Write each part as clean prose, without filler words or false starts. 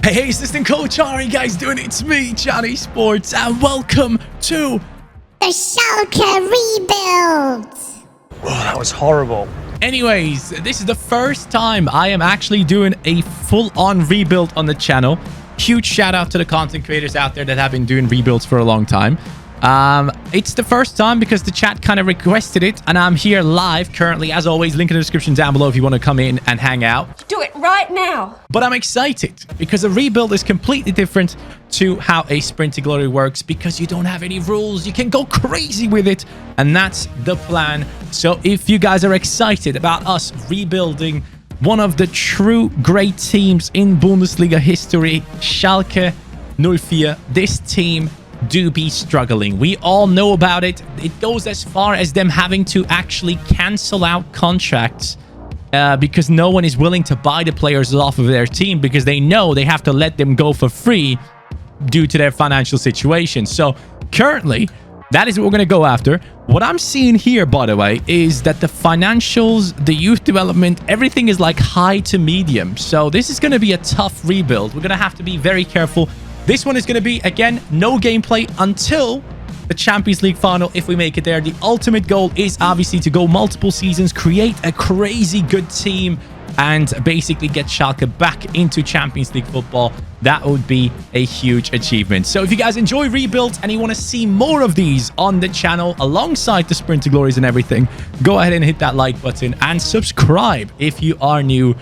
Hey, assistant coach, how are you guys doing? It's me, Johnny Sports, and welcome to the Schalke rebuild. Oh, that was horrible. Anyways, this is the first time I am actually doing a full-on rebuild on the channel. Huge shout out to the content creators out there that have been doing rebuilds for a long time. It's the first time because the chat kind of requested it, and I'm here live currently. As always, link in the description down below if you want to come in and hang out. Do it right now. But I'm excited because a rebuild is completely different to how a Sprint to Glory works because you don't have any rules. You can go crazy with it, and that's the plan. So if you guys are excited about us rebuilding one of the true great teams in Bundesliga history, Schalke 04, this team do be struggling. We all know about it. It goes as far as them having to actually cancel out contracts because no one is willing to buy the players off of their team because they know they have to let them go for free due to their financial situation. So currently, that is what we're going to go after. What I'm seeing here, by the way, is that the financials, the youth development, everything is like high to medium. So this is going to be a tough rebuild. We're going to have to be very careful. This one is going to be, again, no gameplay until the Champions League final if we make it there. The ultimate goal is obviously to go multiple seasons, create a crazy good team, and basically get Schalke back into Champions League football. That would be a huge achievement. So if you guys enjoy rebuilds and you want to see more of these on the channel alongside the Sprint to Glories and everything, go ahead and hit that like button and subscribe if you are new.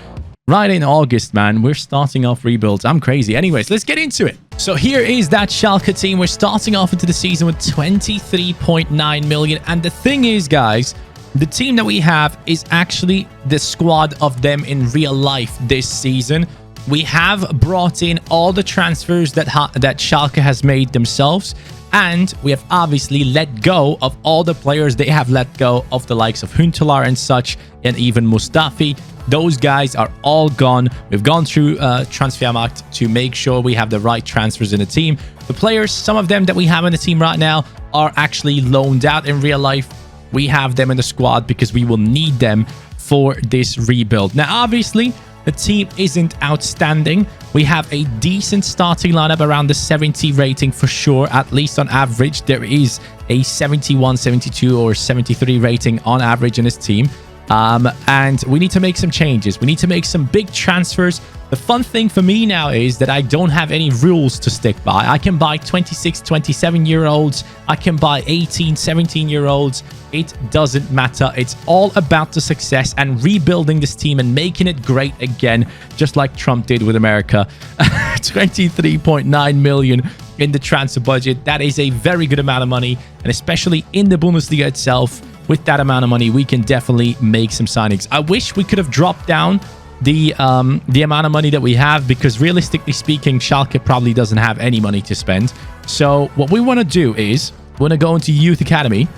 Right in August, man, we're starting off rebuilds. I'm crazy. Anyways, let's get into it. So here is that Schalke team. We're starting off into the season with 23.9 million. And the thing is, guys, the team that we have is actually the squad of them in real life this season. We have brought in all the transfers that Schalke has made themselves. And we have obviously let go of all the players they have let go of, the likes of Huntelaar and such, and even Mustafi. Those guys are all gone. We've gone through Transfermarkt to make sure we have the right transfers in the team. The players, some of them that we have in the team right now, are actually loaned out in real life. We have them in the squad because we will need them for this rebuild. Now, obviously, the team isn't outstanding. We have a decent starting lineup around the 70 rating for sure. At least on average, there is a 71, 72, or 73 rating on average in this team. And we need to make some changes. We need to make some big transfers. The fun thing for me now is that I don't have any rules to stick by. I can buy 26, 27-year-olds. I can buy 18, 17-year-olds. It doesn't matter. It's all about the success and rebuilding this team and making it great again, just like Trump did with America. 23.9 million in the transfer budget. That is a very good amount of money, and especially in the Bundesliga itself, with that amount of money, we can definitely make some signings. I wish we could have dropped down the amount of money that we have, because realistically speaking, Schalke probably doesn't have any money to spend. So what we want to do is we want to go into Youth Academy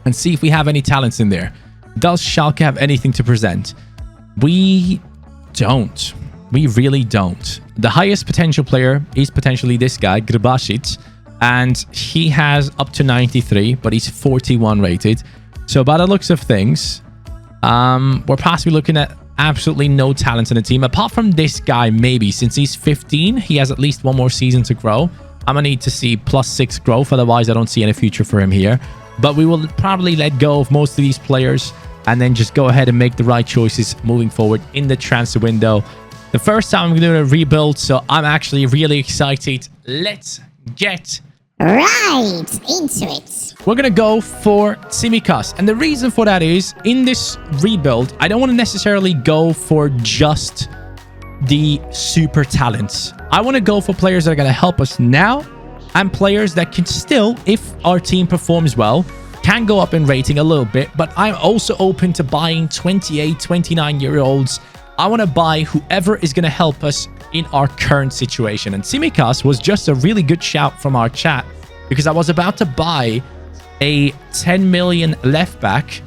and see if we have any talents in there. Does Schalke have anything to present? We don't. We really don't. The highest potential player is potentially this guy, Grabasic, and he has up to 93, but he's 41 rated. So by the looks of things, we're possibly looking at absolutely no talent in the team. Apart from this guy, maybe. Since he's 15, he has at least one more season to grow. I'm going to need to see +6 growth. Otherwise, I don't see any future for him here. But we will probably let go of most of these players and then just go ahead and make the right choices moving forward in the transfer window. The first time I'm doing a rebuild, so I'm actually really excited. Let's get right into it. We're going to go for Tsimikas. And the reason for that is, in this rebuild, I don't want to necessarily go for just the super talents. I want to go for players that are going to help us now, and players that can still, if our team performs well, can go up in rating a little bit. But I'm also open to buying 28, 29-year-olds. I want to buy whoever is going to help us in our current situation. And Tsimikas was just a really good shout from our chat, because I was about to buy a 10 million left back,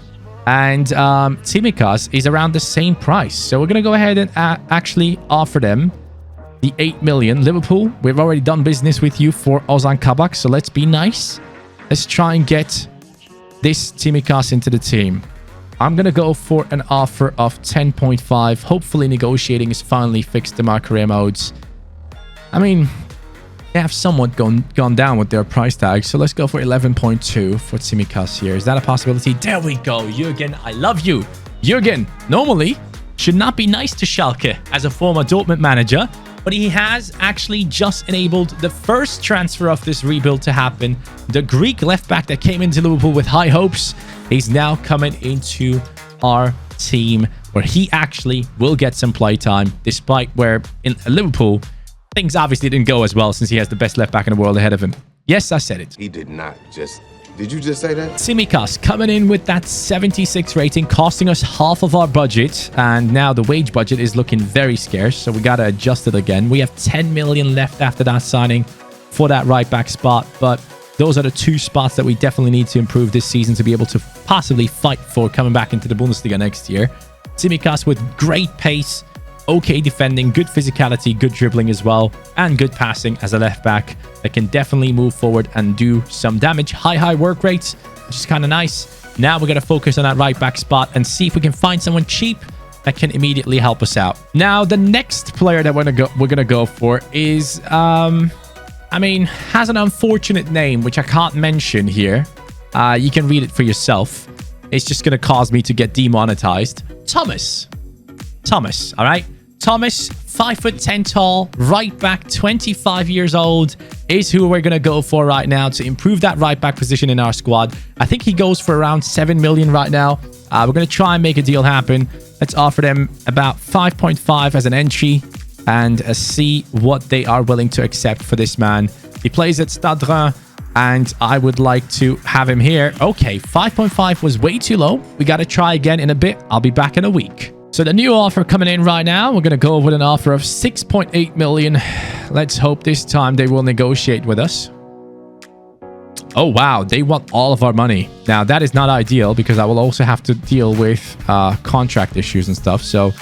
and Tsimikas is around the same price. So we're going to go ahead and actually offer them the 8 million. Liverpool, we've already done business with you for Ozan Kabak, so let's be nice. Let's try and get this Tsimikas into the team. I'm going to go for an offer of 10.5. Hopefully negotiating is finally fixed in my career modes. I mean, they have somewhat gone down with their price tag. So let's go for 11.2 for Tsimikas here. Is that a possibility? There we go. Jurgen, I love you. Jurgen, normally, should not be nice to Schalke as a former Dortmund manager, but he has actually just enabled the first transfer of this rebuild to happen. The Greek left back that came into Liverpool with high hopes, he's now coming into our team where he actually will get some play time, despite where in Liverpool, things obviously didn't go as well since he has the best left back in the world ahead of him. Yes, I said it. He did not just... Did you just say that? Tsimikas coming in with that 76 rating, costing us half of our budget. And now the wage budget is looking very scarce, so we got to adjust it again. We have 10 million left after that signing for that right back spot. But those are the two spots that we definitely need to improve this season to be able to possibly fight for coming back into the Bundesliga next year. Tsimikas with great pace, okay defending, good physicality, good dribbling as well, and good passing as a left back that can definitely move forward and do some damage. High work rates, which is kind of nice. Now we're going to focus on that right back spot and see if we can find someone cheap that can immediately help us out. Now, the next player that we're going to go for is, I mean, has an unfortunate name, which I can't mention here. You can read it for yourself. It's just going to cause me to get demonetized. Thomas, all right? Thomas, 5'10" tall, right back, 25 years old, is who we're going to go for right now to improve that right back position in our squad. I think he goes for around 7 million right now. We're going to try and make a deal happen. Let's offer them about 5.5 as an entry and see what they are willing to accept for this man. He plays at Stade Reims, and I would like to have him here. Okay, 5.5 was way too low. We got to try again in a bit. I'll be back in a week. So the new offer coming in right now, we're going to go with an offer of 6.8 million. Let's hope this time they will negotiate with us. Oh, wow. They want all of our money. Now, that is not ideal because I will also have to deal with contract issues and stuff. So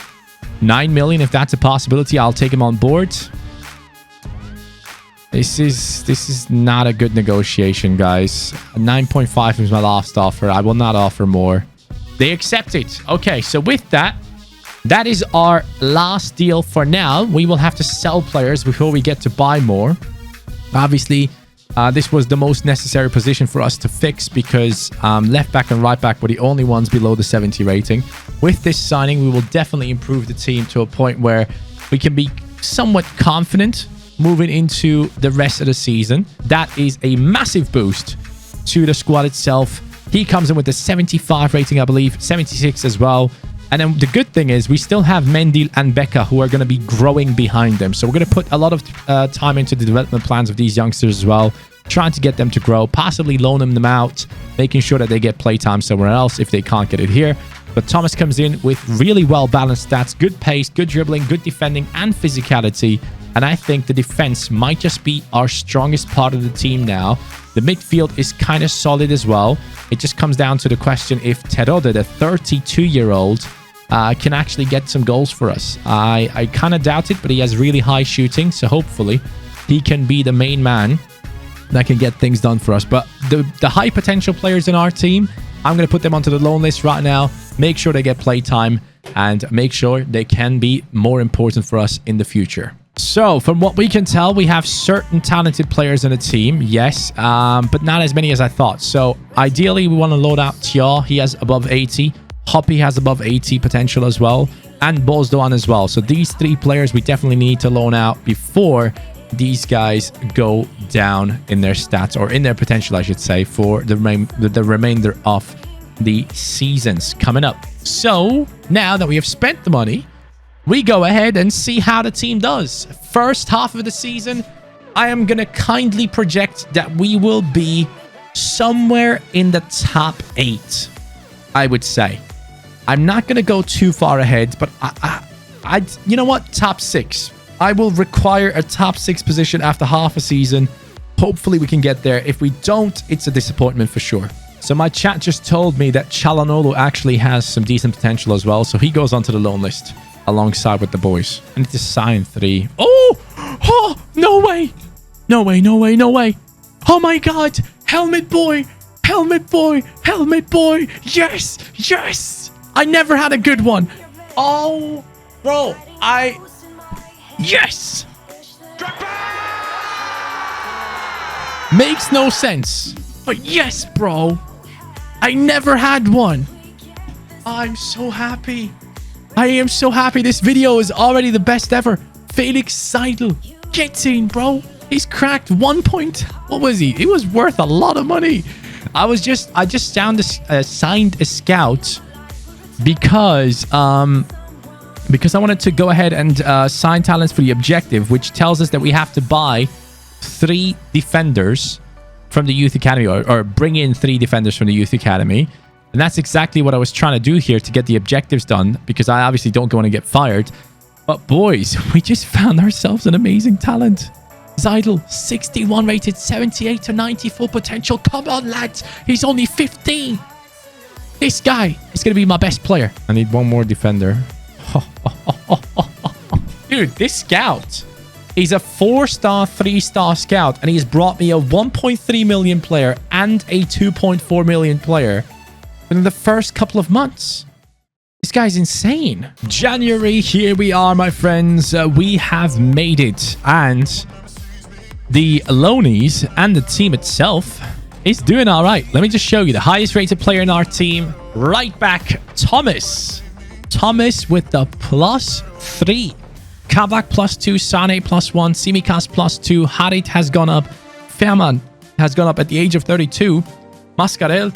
9 million, if that's a possibility, I'll take him on board. This is not a good negotiation, guys. 9.5 is my last offer. I will not offer more. They accept it. Okay, so with that, that is our last deal for now. We will have to sell players before we get to buy more. Obviously, this was the most necessary position for us to fix because left back and right back were the only ones below the 70 rating. With this signing, we will definitely improve the team to a point where we can be somewhat confident moving into the rest of the season. That is a massive boost to the squad itself. He comes in with a 75 rating, I believe, 76 as well. And then the good thing is we still have Mendil and Becca who are going to be growing behind them. So we're going to put a lot of time into the development plans of these youngsters as well, trying to get them to grow, possibly loan them out, making sure that they get playtime somewhere else if they can't get it here. But Thomas comes in with really well-balanced stats, good pace, good dribbling, good defending, and physicality. And I think the defense might just be our strongest part of the team now. The midfield is kind of solid as well. It just comes down to the question if Terode, the 32-year-old, can actually get some goals for us. I kind of doubt it, but he has really high shooting, so hopefully he can be the main man that can get things done for us. But the high potential players in our team, I'm going to put them onto the loan list right now, make sure they get play time, and make sure they can be more important for us in the future. So, from what we can tell, we have certain talented players in the team, yes, but not as many as I thought. So, ideally, we want to load out Tia. He has above 80. Hoppy has above 80 potential as well, and Bozdoğan as well. So these three players we definitely need to loan out before these guys go down in their stats, or in their potential, I should say, for the remainder of the seasons coming up. So now that we have spent the money, we go ahead and see how the team does. First half of the season, I am going to kindly project that we will be somewhere in the top 8, I would say. I'm not going to go too far ahead, but you know what? Top 6. I will require a top 6 position after half a season. Hopefully we can get there. If we don't, it's a disappointment for sure. So my chat just told me that Çalhanoğlu actually has some decent potential as well. So he goes onto the loan list alongside with the boys. I need to sign 3. Oh, no way. No way, no way, no way. Oh my God. Helmet boy. Helmet boy. Helmet boy. Yes. Yes. I never had a good one. Oh, bro. Yes. Makes no sense. But yes, bro. I never had one. I'm so happy. I am so happy. This video is already the best ever. Felix Seidel. Get in, bro. He's cracked 1 point. What was he? He was worth a lot of money. I just signed a scout because I wanted to go ahead and sign talents for the objective, which tells us that we have to buy 3 defenders from the youth academy, or bring in 3 defenders from the youth academy. And that's exactly what I was trying to do here to get the objectives done, because I obviously don't want to get fired. But boys, we just found ourselves an amazing talent. Seidel, 61 rated, 78 to 90 full potential. Come on, lads. He's only 15. This guy is going to be my best player. I need one more defender. Dude, this scout, he's a 4-star, 3-star scout, and he's brought me a 1.3 million player and a 2.4 million player in the first couple of months. This guy's insane. January, here we are, my friends. We have made it, and the loanies and the team itself is doing all right. Let me just show you the highest rated player in our team. Right back, Thomas. Thomas with the +3. Kabak +2, Sane +1, Simikas +2, Harit has gone up, Ferman has gone up at the age of 32, Mascarel,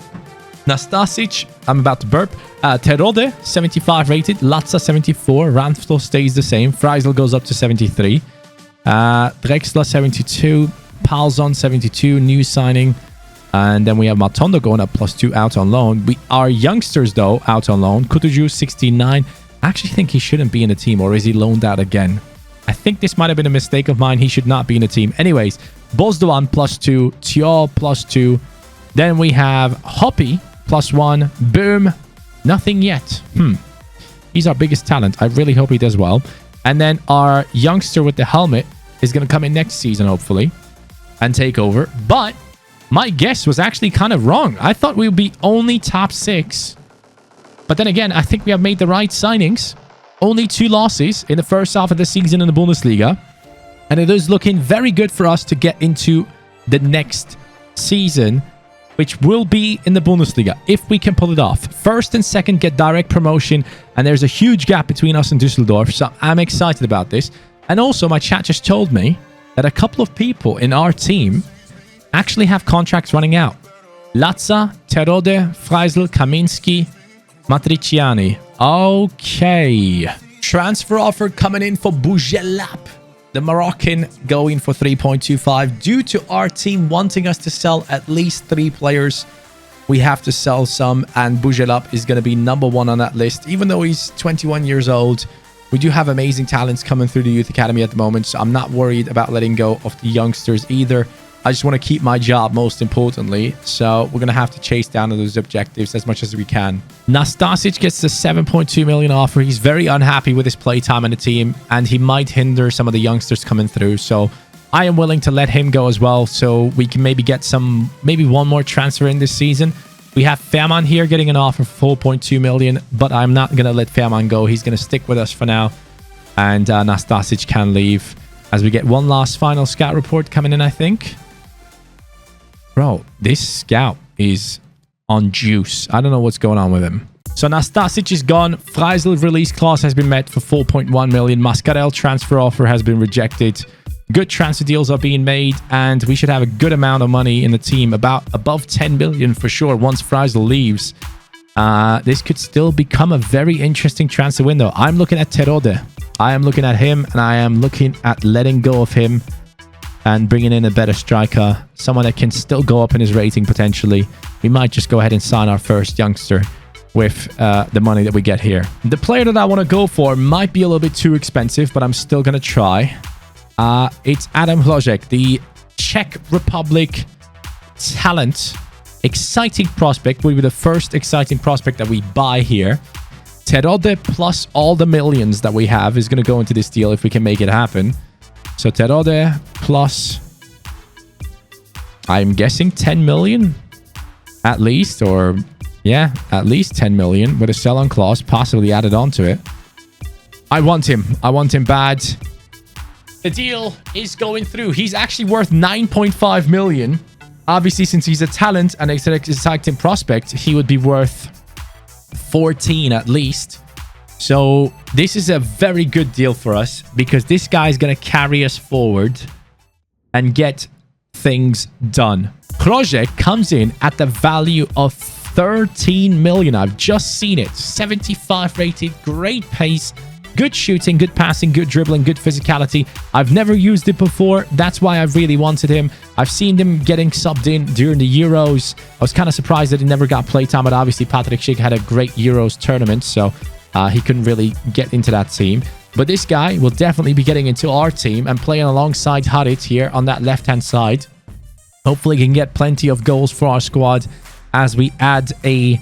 Nastasic, I'm about to burp, Terode, 75 rated, Latza 74, Ranflo stays the same, Freisel goes up to 73, Drexler 72, Palzon 72, new signing, and then we have Matondo going up +2 out on loan. We are youngsters though out on loan. Kutuju 69. I actually think he shouldn't be in the team, or is he loaned out again? I think this might have been a mistake of mine. He should not be in the team. Anyways, Bozdoan +2, Tio +2. Then we have Hoppy +1. Boom. Nothing yet. He's our biggest talent. I really hope he does well. And then our youngster with the helmet is going to come in next season, hopefully, and take over. But my guess was actually kind of wrong. I thought we would be only top 6. But then again, I think we have made the right signings. Only 2 losses in the first half of the season in the Bundesliga. And it is looking very good for us to get into the next season, which will be in the Bundesliga, if we can pull it off. First and second get direct promotion, and there's a huge gap between us and Düsseldorf, so I'm excited about this. And also, my chat just told me that a couple of people in our team actually have contracts running out. Latza, Terode, Freisel, Kaminski, Matriciani. Okay. Transfer offer coming in for Bougelap. The Moroccan going for 3.25. Due to our team wanting us to sell at least 3 players, we have to sell some, and Bougelap is going to be #1 on that list. Even though he's 21 years old, we do have amazing talents coming through the youth academy at the moment, so I'm not worried about letting go of the youngsters either. I just want to keep my job, most importantly. So we're going to have to chase down those objectives as much as we can. Nastasic gets the 7.2 million offer. He's very unhappy with his playtime in the team, and he might hinder some of the youngsters coming through. So I am willing to let him go as well, so we can maybe get maybe one more transfer in this season. We have Ferman here getting an offer for 4.2 million, but I'm not going to let Ferman go. He's going to stick with us for now, and Nastasic can leave as we get one last final scout report coming in, I think. Bro, this scout is on juice. I don't know what's going on with him. So Nastasic is gone. Freisel release clause has been met for 4.1 million. Mascarel transfer offer has been rejected. Good transfer deals are being made, and we should have a good amount of money in the team, about above 10 million for sure once Freisel leaves. This could still become a very interesting transfer window. I'm looking at Terode. I am looking at him, and I am looking at letting go of him and bringing in a better striker, someone that can still go up in his rating potentially. We might just go ahead and sign our first youngster with the money that we get here. The player that I want to go for might be a little bit too expensive, but I'm still going to try. It's Adam Hlojek, the Czech Republic talent. Exciting prospect. Will be the first exciting prospect that we buy here. Terode plus all the millions that we have is going to go into this deal if we can make it happen. So Terode plus, I'm guessing 10 million at least, or yeah, at least 10 million with a sell-on clause possibly added onto it. I want him. I want him bad. The deal is going through. He's actually worth 9.5 million. Obviously, since he's a talent and an exciting prospect, he would be worth 14 at least. So this is a very good deal for us because this guy is going to carry us forward and get things done. Project comes in at the value of 13 million. I've just seen it. 75 rated, great pace, good shooting, good passing, good dribbling, good physicality. I've never used it before. That's why I really wanted him. I've seen him getting subbed in during the Euros. I was kind of surprised that he never got playtime, but obviously Patrick Schick had a great Euros tournament, so he couldn't really get into that team. But this guy will definitely be getting into our team and playing alongside Harit here on that left-hand side. Hopefully, he can get plenty of goals for our squad as we add a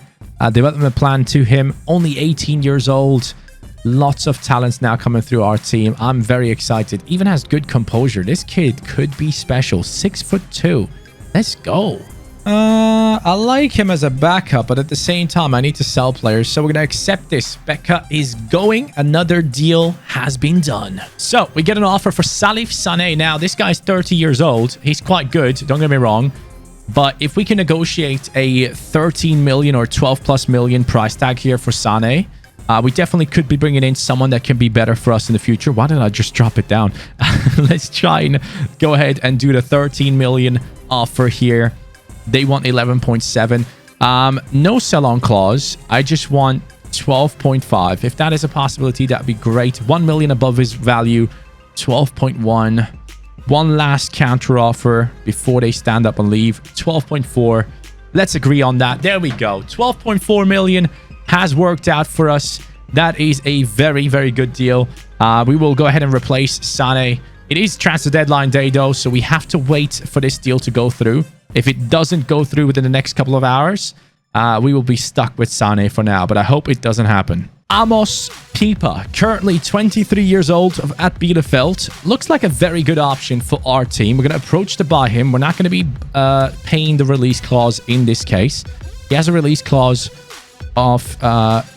development plan to him. Only 18 years old. Lots of talents now coming through our team. I'm very excited. Even has good composure. This kid could be special. 6'2". Let's go. I like him as a backup, but at the same time, I need to sell players, so we're going to accept this. Becca is going. Another deal has been done. So, we get an offer for Salif Sané. Now, this guy's 30 years old. He's quite good, don't get me wrong. But if we can negotiate a 13 million or 12 plus million price tag here for Sané, we definitely could be bringing in someone that can be better for us in the future. Why did I just drop it down? Let's try and go ahead and do the 13 million offer here. They want 11.7. No sell-on clause. I just want 12.5. If that is a possibility, that'd be great. 1 million above his value. 12.1. One last counter offer before they stand up and leave. 12.4. Let's agree on that. There we go. 12.4 million has worked out for us. That is a very, very good deal. We will go ahead and replace Sané. It is transfer deadline day, though, so we have to wait for this deal to go through. If it doesn't go through within the next couple of hours, we will be stuck with Sané for now, but I hope it doesn't happen. Amos Pieper, currently 23 years old at Bielefeld. Looks like a very good option for our team. We're going to approach to buy him. We're not going to be paying the release clause in this case. He has a release clause of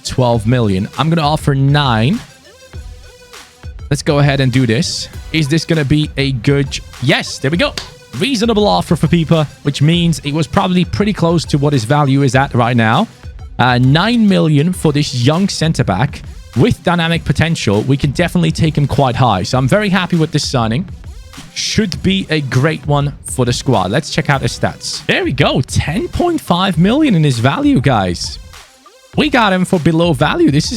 12 million. I'm going to offer 9. Let's go ahead and do this. Is this going to be a good... Yes, there we go. Reasonable offer for Pieper, which means it was probably pretty close to what his value is at right now. 9 million for this young centre-back with dynamic potential. We can definitely take him quite high. So I'm very happy with this signing. Should be a great one for the squad. Let's check out his stats. There we go. 10.5 million in his value, guys. We got him for below value. This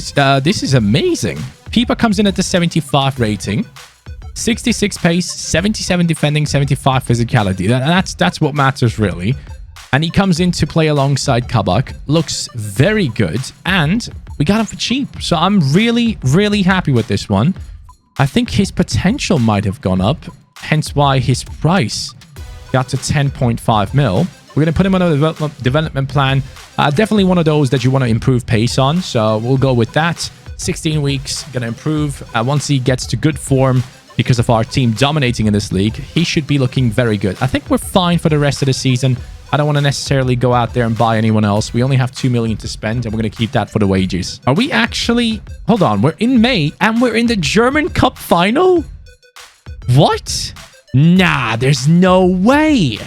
is amazing. Pieper comes in at the 75 rating. 66 pace, 77 defending, 75 physicality. That's what matters, really. And he comes in to play alongside Kabak. Looks very good. And we got him for cheap. So I'm really, really happy with this one. I think his potential might have gone up. Hence why his price got to 10.5 mil. We're going to put him on a development plan. Definitely one of those that you want to improve pace on. So we'll go with that. 16 weeks, going to improve. Once he gets to good form, because of our team dominating in this league, he should be looking very good. I think we're fine for the rest of the season. I don't want to necessarily go out there and buy anyone else. We only have 2 million to spend, and we're going to keep that for the wages. Are we actually... Hold on. We're in May, and we're in the German Cup final? What? Nah, there's no way.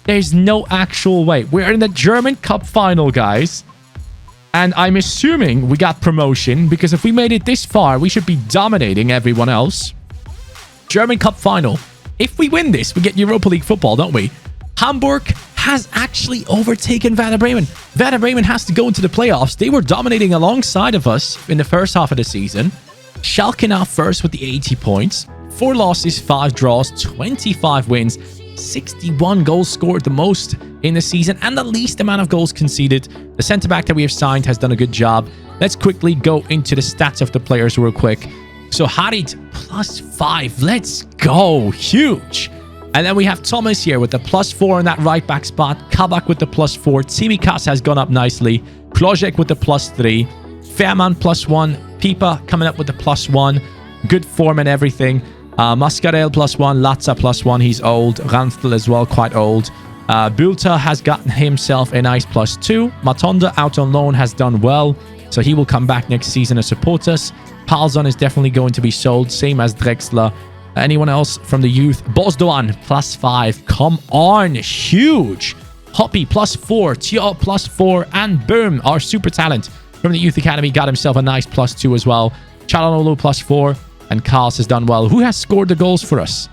There's no actual way. We're in the German Cup final, guys. And I'm assuming we got promotion, because if we made it this far, we should be dominating everyone else. German Cup final. If we win this, we get Europa League football, don't we? Hamburg has actually overtaken Werder Bremen. Werder Bremen has to go into the playoffs. They were dominating alongside of us in the first half of the season. Schalke now first with the 80 points. 4 losses, 5 draws, 25 wins. 61 goals scored, the most in the season and the least amount of goals conceded. The centre-back that we have signed has done a good job. Let's quickly go into the stats of the players real quick. So Harit +5. Let's go. Huge. And then we have Thomas here with the +4 in that right-back spot. Kabak with the +4. Tsimikas has gone up nicely. Klojek with the +3. Fairman +1. Pieper coming up with the +1. Good form and everything. Mascarel +1, Latza +1, he's old. Ranftel as well, quite old. Bulta has gotten himself a nice +2. Matonda out on loan has done well, so he will come back next season and support us. Palzon is definitely going to be sold, same as Drexler. Anyone else from the youth? Bosdoan, +5. Come on, huge. Hoppy, +4. Tio, +4. And Boom, our super talent from the youth academy, got himself a nice +2 as well. Chalanolu, +4. And Carls has done well. Who has scored the goals for us?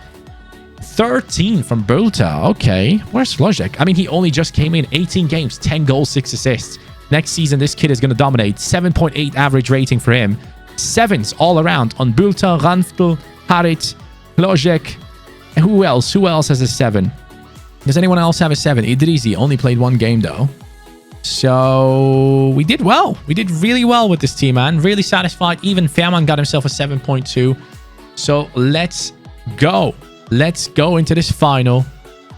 13 from Bulta. Okay. Where's Flojek? I mean, he only just came in. 18 games, 10 goals, 6 assists. Next season, this kid is going to dominate. 7.8 average rating for him. 7s all around on Bulta, Ranftl, Harit, Flojek. And who else? Who else has a 7? Does anyone else have a 7? Idrisi only played 1 game, though. So we did well. We did really well with this team, man. Really satisfied. Even Fairman got himself a 7.2. So let's go. Let's go into this final.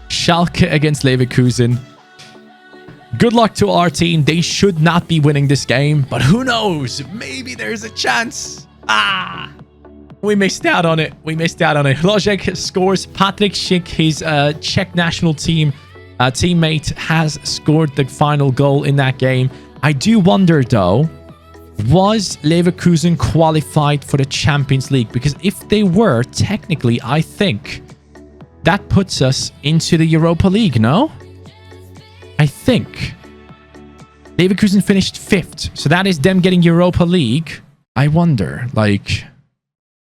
Schalke against Leverkusen. Good luck to our team. They should not be winning this game, but who knows? Maybe there's a chance. We missed out on it. We missed out on it. Flojek scores. Patrick Schick, his Czech national team teammate, has scored the final goal in that game. I do wonder, though, was Leverkusen qualified for the Champions League? Because if they were, technically, I think that puts us into the Europa League, no? I think. Leverkusen finished 5th, so that is them getting Europa League. I wonder, like,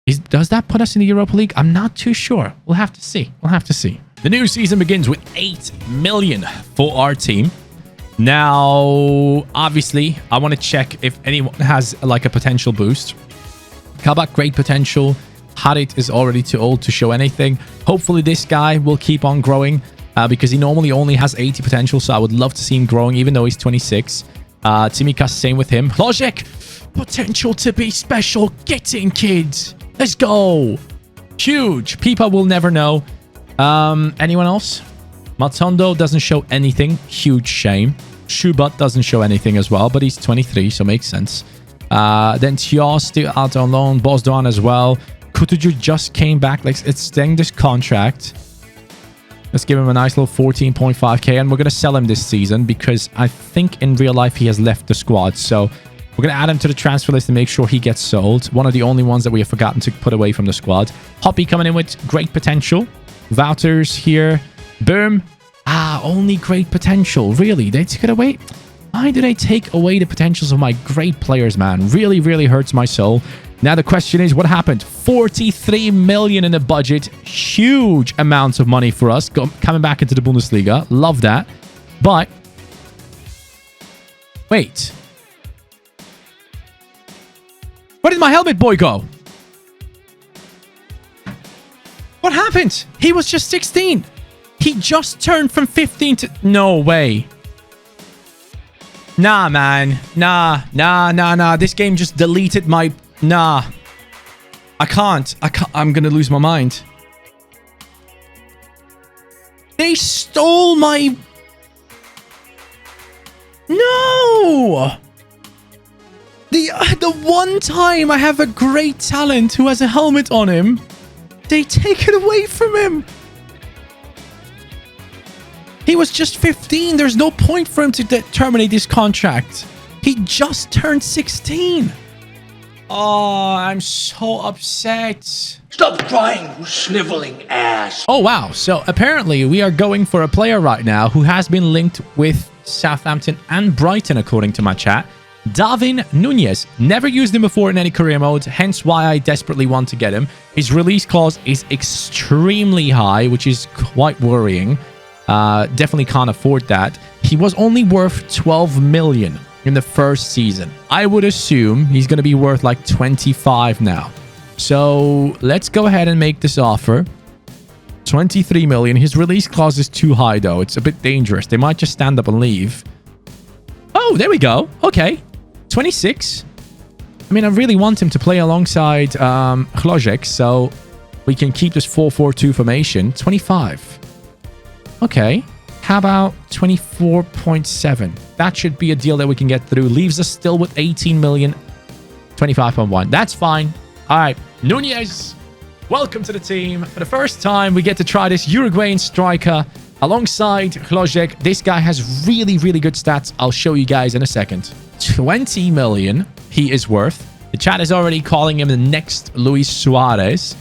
does that put us in the Europa League? I'm not too sure. We'll have to see. We'll have to see. The new season begins with 8 million for our team. Now, obviously, I want to check if anyone has like a potential boost. Kabak, great potential. Harit is already too old to show anything. Hopefully, this guy will keep on growing because he normally only has 80 potential. So I would love to see him growing, even though he's 26. Tsimikas, same with him. Flojek, potential to be special. Get in, kids. Let's go. Huge. Pipa will never know. Anyone else? Matondo doesn't show anything. Huge shame. Schubat doesn't show anything as well, but he's 23, so makes sense. Then Tio still out on loan. Bosdoan as well. Kutucu just came back. Let's extend this contract. Let's give him a nice little 14.5k, and we're going to sell him this season because I think in real life he has left the squad. So we're going to add him to the transfer list and make sure he gets sold. One of the only ones that we have forgotten to put away from the squad. Hoppy coming in with great potential. Wouters here. Boom. Only great potential. Really? They took it away? Why do they take away the potentials of my great players, man? Really, really hurts my soul. Now the question is, what happened? 43 million in the budget. Huge amounts of money for us coming back into the Bundesliga. Love that. But wait. Where did my helmet boy go? What happened? He was just 16. He just turned from 15 to... No way. Nah, man. Nah. This game just deleted my... Nah. I can't. I'm gonna lose my mind. They stole my... No! The one time I have a great talent who has a helmet on him, they take it away from him. He was just 15. There's no point for him to terminate this contract. He just turned 16. Oh, I'm so upset. Stop crying, you sniveling ass. Oh, wow. So apparently we are going for a player right now who has been linked with Southampton and Brighton, according to my chat. Darwin Nunez. Never used him before in any career mode, hence why I desperately want to get him. His release clause is extremely high, which is quite worrying. Definitely can't afford that. He was only worth 12 million in the first season. I would assume he's going to be worth like 25 now. So let's go ahead and make this offer. 23 million. His release clause is too high, though. It's a bit dangerous. They might just stand up and leave. Oh, there we go. Okay. 26. I mean, I really want him to play alongside Hlojek, so we can keep this 4-4-2 formation. 25. Okay. How about 24.7? That should be a deal that we can get through. Leaves us still with 18 million. 25.1. That's fine. All right. Nunez, welcome to the team. For the first time, we get to try this Uruguayan striker alongside Hlojek. This guy has really, really good stats. I'll show you guys in a second. 20 million he is worth. The chat is already calling him the next Luis Suarez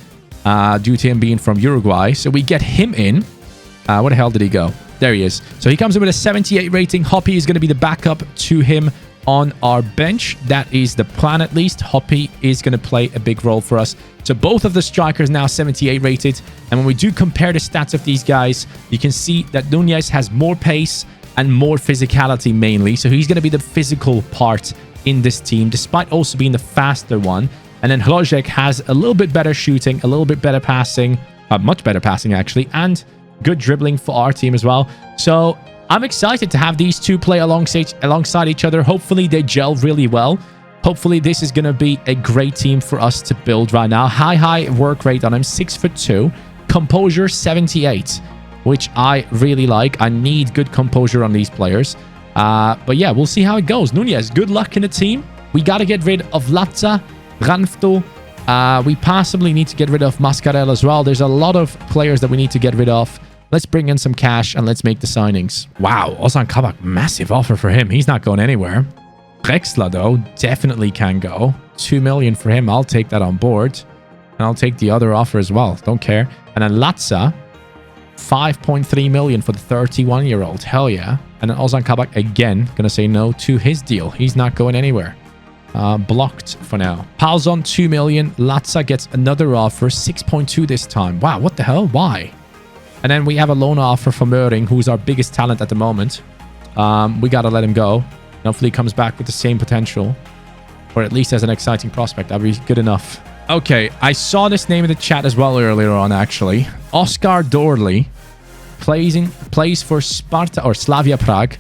due to him being from Uruguay. So we get him in. Where the hell did he go? There he is. So he comes in with a 78 rating. Hoppy is going to be the backup to him on our bench. That is the plan, at least. Hoppy is going to play a big role for us. So both of the strikers now 78 rated. And when we do compare the stats of these guys, you can see that Nunez has more pace and more physicality mainly. So he's going to be the physical part in this team, despite also being the faster one. And then Hrojek has a little bit better shooting, a little bit better passing, much better passing actually, and good dribbling for our team as well. So I'm excited to have these two play alongside each other. Hopefully they gel really well. Hopefully this is going to be a great team for us to build right now. High work rate on him, 6'2", composure 78, which I really like. I need good composure on these players. But yeah, we'll see how it goes. Nunez, good luck in the team. We got to get rid of Latza, Ranfto. We possibly need to get rid of Mascarell as well. There's a lot of players that we need to get rid of. Let's bring in some cash and let's make the signings. Wow, Ozan Kabak, massive offer for him. He's not going anywhere. Rexla, though, definitely can go. 2 million for him. I'll take that on board. And I'll take the other offer as well. Don't care. And then Latza, 5.3 million for the 31-year-old. Hell yeah. And then Ozan Kabak, again, going to say no to his deal. He's not going anywhere. Blocked for now. Palzon, 2 million. Latza gets another offer, 6.2 this time. Wow, what the hell? Why? And then we have a loan offer for Möring, who's our biggest talent at the moment. We got to let him go. Hopefully he comes back with the same potential. Or at least as an exciting prospect. That'd be good enough. Okay, I saw this name in the chat as well earlier on, actually. Oscar Dorley plays for Sparta or Slavia Prague.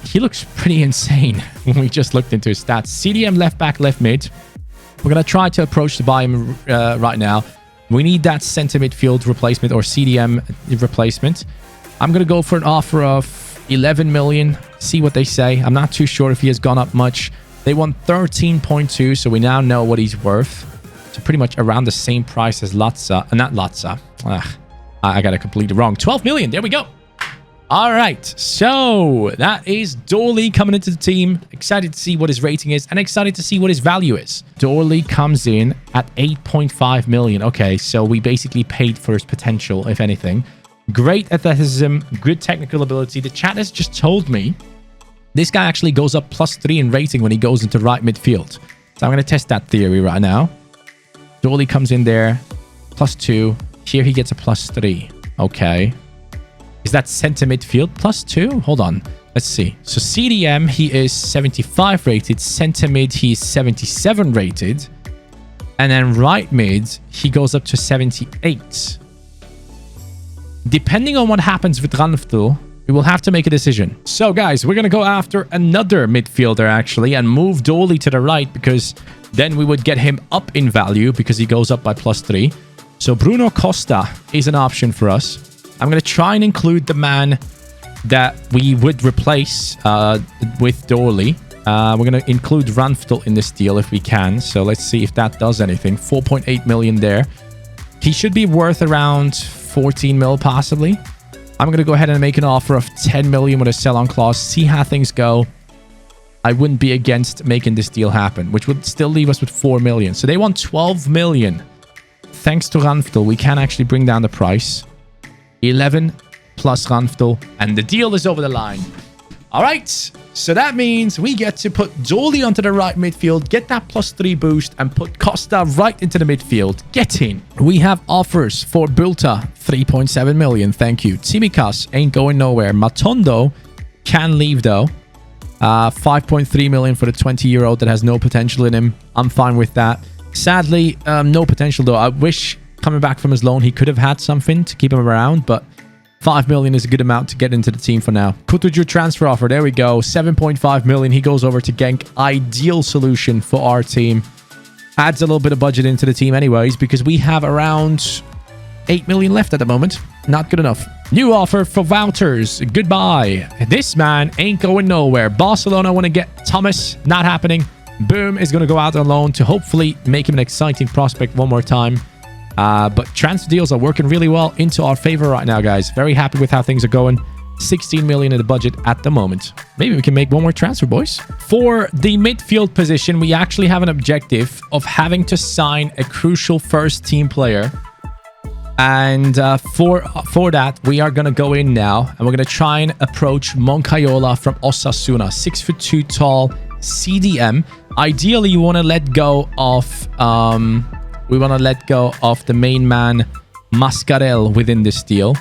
He looks pretty insane when we just looked into his stats. CDM left back, left mid. We're going to try to approach to buy him right now. We need that center midfield replacement or CDM replacement. I'm going to go for an offer of 11 million. See what they say. I'm not too sure if he has gone up much. They want 13.2, so we now know what he's worth. So pretty much around the same price as Latza. Not Latza. I got it completely wrong. 12 million. There we go. All right. So that is Dorley coming into the team. Excited to see what his rating is and excited to see what his value is. Dorley comes in at 8.5 million. Okay, so we basically paid for his potential, if anything. Great athleticism, good technical ability. The chat has just told me this guy actually goes up +3 in rating when he goes into right midfield. So I'm going to test that theory right now. Dorley comes in there, +2. Here he gets a +3. Okay. Is that center midfield +2? Hold on. Let's see. So CDM, he is 75 rated. Center mid, he's 77 rated. And then right mid, he goes up to 78. Depending on what happens with Ranftel, we will have to make a decision. So guys, we're going to go after another midfielder actually and move Dorley to the right because then we would get him up in value because he goes up by +3. So Bruno Costa is an option for us. I'm going to try and include the man that we would replace with Dorley. We're going to include Ranftel in this deal if we can. So let's see if that does anything. 4.8 million there. He should be worth around 14 mil possibly. I'm going to go ahead and make an offer of 10 million with a sell-on clause. See how things go. I wouldn't be against making this deal happen, which would still leave us with 4 million. So they want 12 million. Thanks to Ranftel, we can actually bring down the price. 11 plus Ranftel, and the deal is over the line. All right, so that means we get to put Dorley onto the right midfield, get that +3 boost, and put Costa right into the midfield. Get in. We have offers for Bulta, 3.7 million. Thank you. Tsimikas ain't going nowhere. Matondo can leave, though. 5.3 million for the 20-year-old that has no potential in him. I'm fine with that. Sadly, no potential, though. I wish coming back from his loan, he could have had something to keep him around, but 5 million is a good amount to get into the team for now. Kutucu transfer offer. There we go. 7.5 million. He goes over to Genk. Ideal solution for our team. Adds a little bit of budget into the team anyways, because we have around 8 million left at the moment. Not good enough. New offer for Wouters. Goodbye. This man ain't going nowhere. Barcelona want to get Thomas. Not happening. Boom is going to go out on loan to hopefully make him an exciting prospect one more time. But transfer deals are working really well into our favor right now, guys. Very happy with how things are going. 16 million in the budget at the moment. Maybe we can make one more transfer, boys. For the midfield position, we actually have an objective of having to sign a crucial first team player. And for that, we are going to go in now and we're going to try and approach Moncayola from Osasuna. 6'2" tall CDM. Ideally, you want to let go of the main man Mascarell within this deal.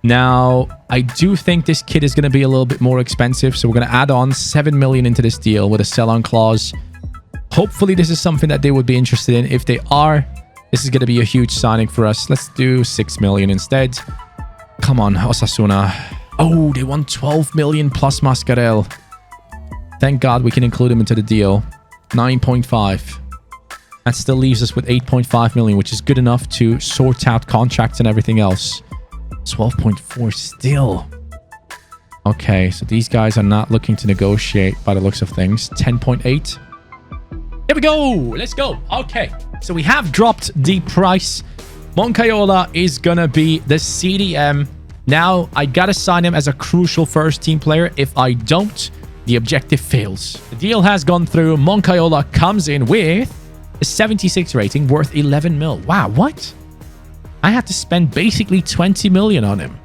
Now, I do think this kid is going to be a little bit more expensive, so we're going to add on 7 million into this deal with a sell-on clause. Hopefully, this is something that they would be interested in. If they are, this is going to be a huge signing for us. Let's do 6 million instead. Come on, Osasuna. Oh, they want 12 million plus Mascarell. Thank God we can include him into the deal. 9.5. That still leaves us with 8.5 million, which is good enough to sort out contracts and everything else. 12.4 still. Okay, so these guys are not looking to negotiate by the looks of things. 10.8. Here we go. Let's go. Okay, so we have dropped the price. Moncayola is going to be the CDM. Now, I got to sign him as a crucial first team player. If I don't, the objective fails. The deal has gone through. Moncayola comes in with a 76 rating worth 11 mil. Wow, what? I had to spend basically 20 million on him.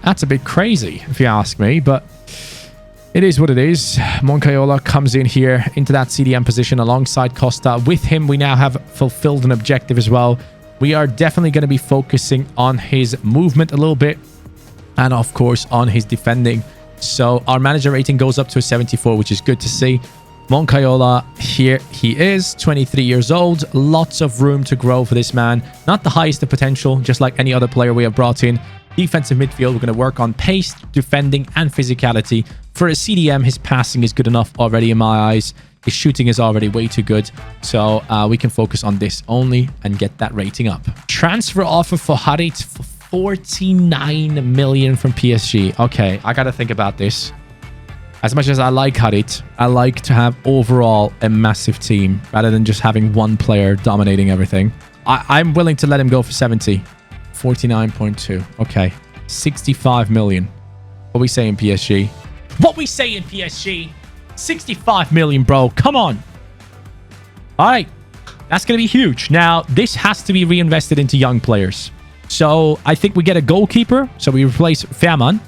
That's a bit crazy, if you ask me, but it is what it is. Moncayola comes in here into that CDM position alongside Costa. With him, we now have fulfilled an objective as well. We are definitely going to be focusing on his movement a little bit and, of course, on his defending. So our manager rating goes up to a 74, which is good to see. Moncayola, here he is, 23 years old. Lots of room to grow for this man. Not the highest of potential, just like any other player we have brought in. Defensive midfield, we're going to work on pace, defending, and physicality. For a CDM, his passing is good enough already in my eyes. His shooting is already way too good. So we can focus on this only and get that rating up. Transfer offer for Harit for 49 million from PSG. Okay, I got to think about this. As much as I like Harit, I like to have overall a massive team rather than just having one player dominating everything. I'm willing to let him go for 70. 49.2. Okay. 65 million. What we say in PSG? What we say in PSG? 65 million, bro. Come on. All right. That's going to be huge. Now, this has to be reinvested into young players. So, I think we get a goalkeeper. So, we replace Fairman.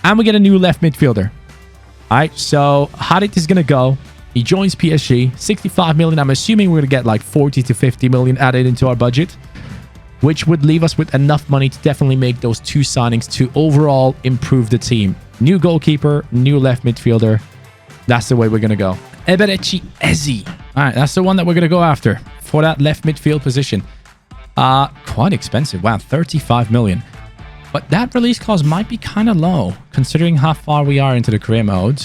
And we get a new left midfielder. All right, so Harit is going to go. He joins PSG. 65 million. I'm assuming we're going to get like 40 to 50 million added into our budget, which would leave us with enough money to definitely make those two signings to overall improve the team. New goalkeeper, new left midfielder. That's the way we're going to go. Eberechi Eze. All right, that's the one that we're going to go after for that left midfield position. Quite expensive. Wow, 35 million. But that release clause might be kind of low, considering how far we are into the career mode.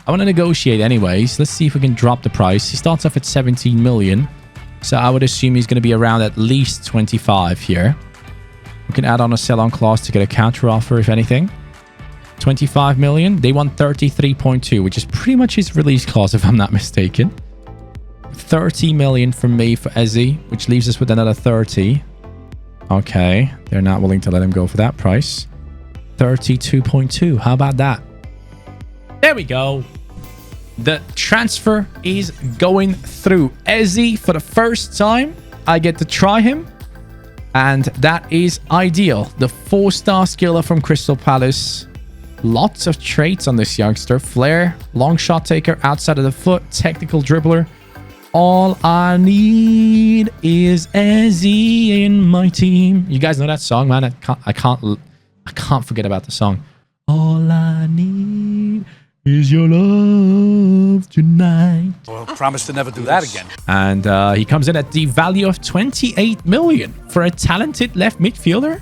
I want to negotiate anyways. Let's see if we can drop the price. He starts off at 17 million. So I would assume he's going to be around at least 25 here. We can add on a sell-on clause to get a counter offer, if anything. 25 million. They want 33.2, which is pretty much his release clause, if I'm not mistaken. 30 million from me for Eze, which leaves us with another 30. Okay, they're not willing to let him go for that price. 32.2. How about that? There we go. The transfer is going through. Eze, for the first time, I get to try him. And that is ideal. The 4-star skiller from Crystal Palace. Lots of traits on this youngster. Flair, long shot taker, outside of the foot, technical dribbler. All I need is Eze in my team. You guys know that song, man? I can't forget about the song. All I need is your love tonight. Well, promise to never do that again. And he comes in at the value of 28 million for a talented left midfielder.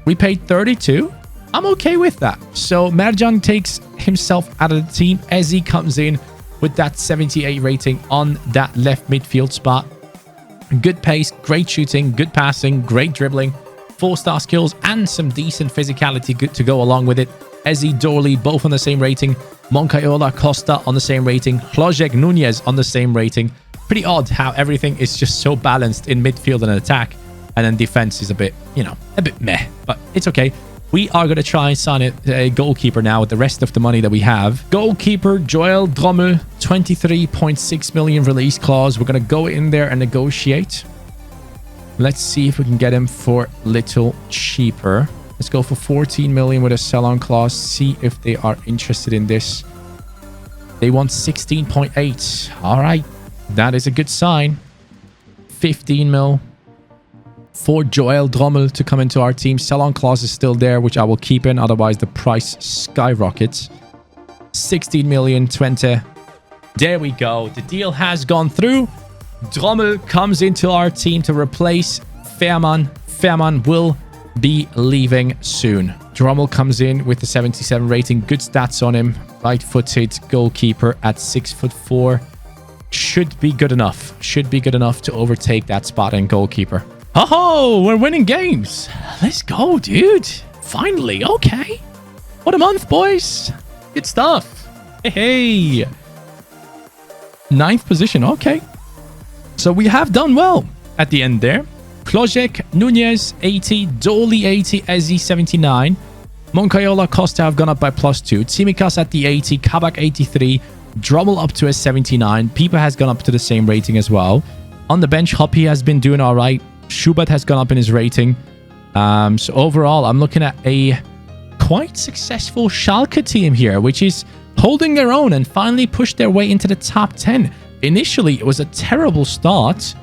We paid 32. I'm okay with that. So Merjan takes himself out of the team. Eze comes in with that 78 rating on that left midfield spot. Good pace, great shooting, good passing, great dribbling, 4-star skills, and some decent physicality to go along with it. Eze, Dorley, both on the same rating. Moncayola, Costa on the same rating. Hlojek, Nunez on the same rating. Pretty odd how everything is just so balanced in midfield and attack. And then defense is a bit, a bit meh. But it's okay. We are going to try and sign a goalkeeper now with the rest of the money that we have. Goalkeeper Joel Drommel, 23.6 million release clause. We're going to go in there and negotiate. Let's see if we can get him for a little cheaper. Let's go for 14 million with a sell-on clause. See if they are interested in this. They want 16.8. All right. That is a good sign. 15 mil for Joel Drommel to come into our team. Sell-on clause is still there, which I will keep in. Otherwise, the price skyrockets. 16 million, 20. There we go. The deal has gone through. Drommel comes into our team to replace Fährmann. Fährmann will be leaving soon. Drommel comes in with the 77 rating. Good stats on him. Right-footed goalkeeper at 6'4". Should be good enough. Should be good enough to overtake that spot in goalkeeper. Oh, we're winning games. Let's go, dude. Finally. Okay. What a month, boys. Good stuff. Hey. 9th position. Okay. So we have done well at the end there. Klojek, Nunez, 80. Dolly, 80. Ezzy, 79. Moncayola, Costa have gone up by +2. Tsimikas at the 80. Kabak, 83. Drommel up to a 79. Pieper has gone up to the same rating as well. On the bench, Hoppy has been doing all right. Schubert has gone up in his rating. So overall, I'm looking at a quite successful Schalke team here, which is holding their own and finally pushed their way into the top 10. Initially, it was a terrible start,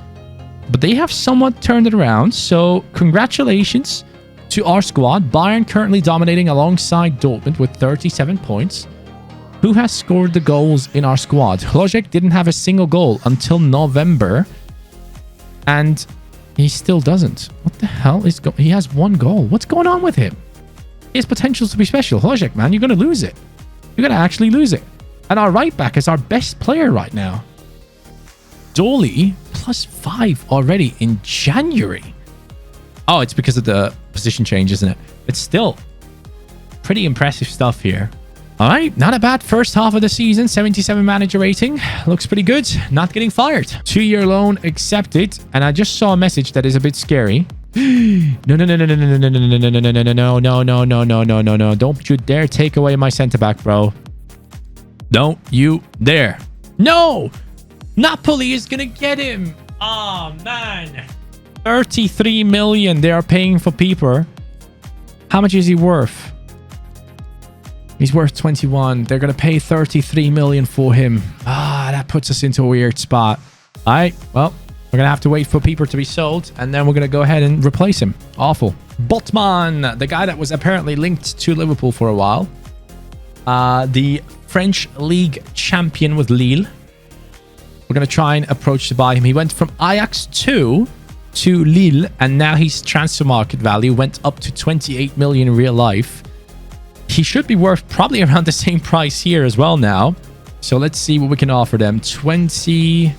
but they have somewhat turned it around. So congratulations to our squad. Bayern currently dominating alongside Dortmund with 37 points. Who has scored the goals in our squad? Klojek didn't have a single goal until November. And he still doesn't. What the hell is he has 1 goal. What's going on with him? He has potential to be special. Klojek, man, you're going to lose it. You're going to actually lose it. And our right back is our best player right now. Dolly, +5 already in January. Oh, it's because of the position change, isn't it? It's still pretty impressive stuff here. All right, not a bad first half of the season. 77 manager rating. Looks pretty good. Not getting fired. 2-year loan accepted. And I just saw a message that is a bit scary. No. Don't you dare take away my center back, bro. Don't you dare. No! Napoli is gonna get him. Oh, man. 33 million they are paying for Pieper. How much is he worth? He's worth 21. They're going to pay 33 million for him. That puts us into a weird spot. All right. Well, we're going to have to wait for Pieper to be sold, and then we're going to go ahead and replace him. Awful. Botman, the guy that was apparently linked to Liverpool for a while. The French League champion with Lille. We're going to try and approach to buy him. He went from Ajax 2 to Lille, and now his transfer market value went up to 28 million in real life. He should be worth probably around the same price here as well now. So let's see what we can offer them. 20...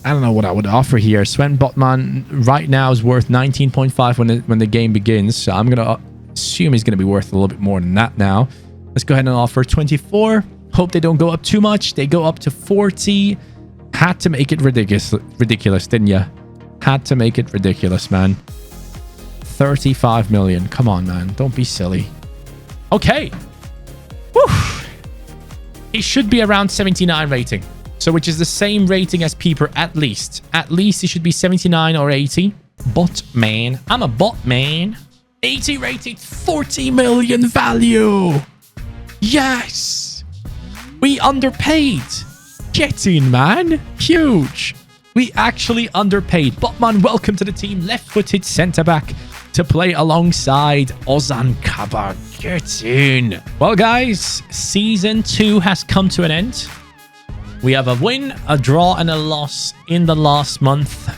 I don't know what I would offer here. Sven Botman right now is worth 19.5 when the game begins. So I'm going to assume he's going to be worth a little bit more than that now. Let's go ahead and offer 24. Hope they don't go up too much. They go up to 40. Had to make it ridiculous, didn't you? Had to make it ridiculous, man. 35 million. Come on, man. Don't be silly. Okay. Whew. He should be around 79 rating. So which is the same rating as Pieper at least. At least he should be 79 or 80. Bot man. I'm a bot man. 80 rated, 40 million value. Yes. We underpaid. Get in, man. Huge. We actually underpaid. Botman, welcome to the team. Left-footed centre-back to play alongside Ozan Kabak. Get in. Well, guys, Season 2 has come to an end. We have a win, a draw, and a loss in the last month.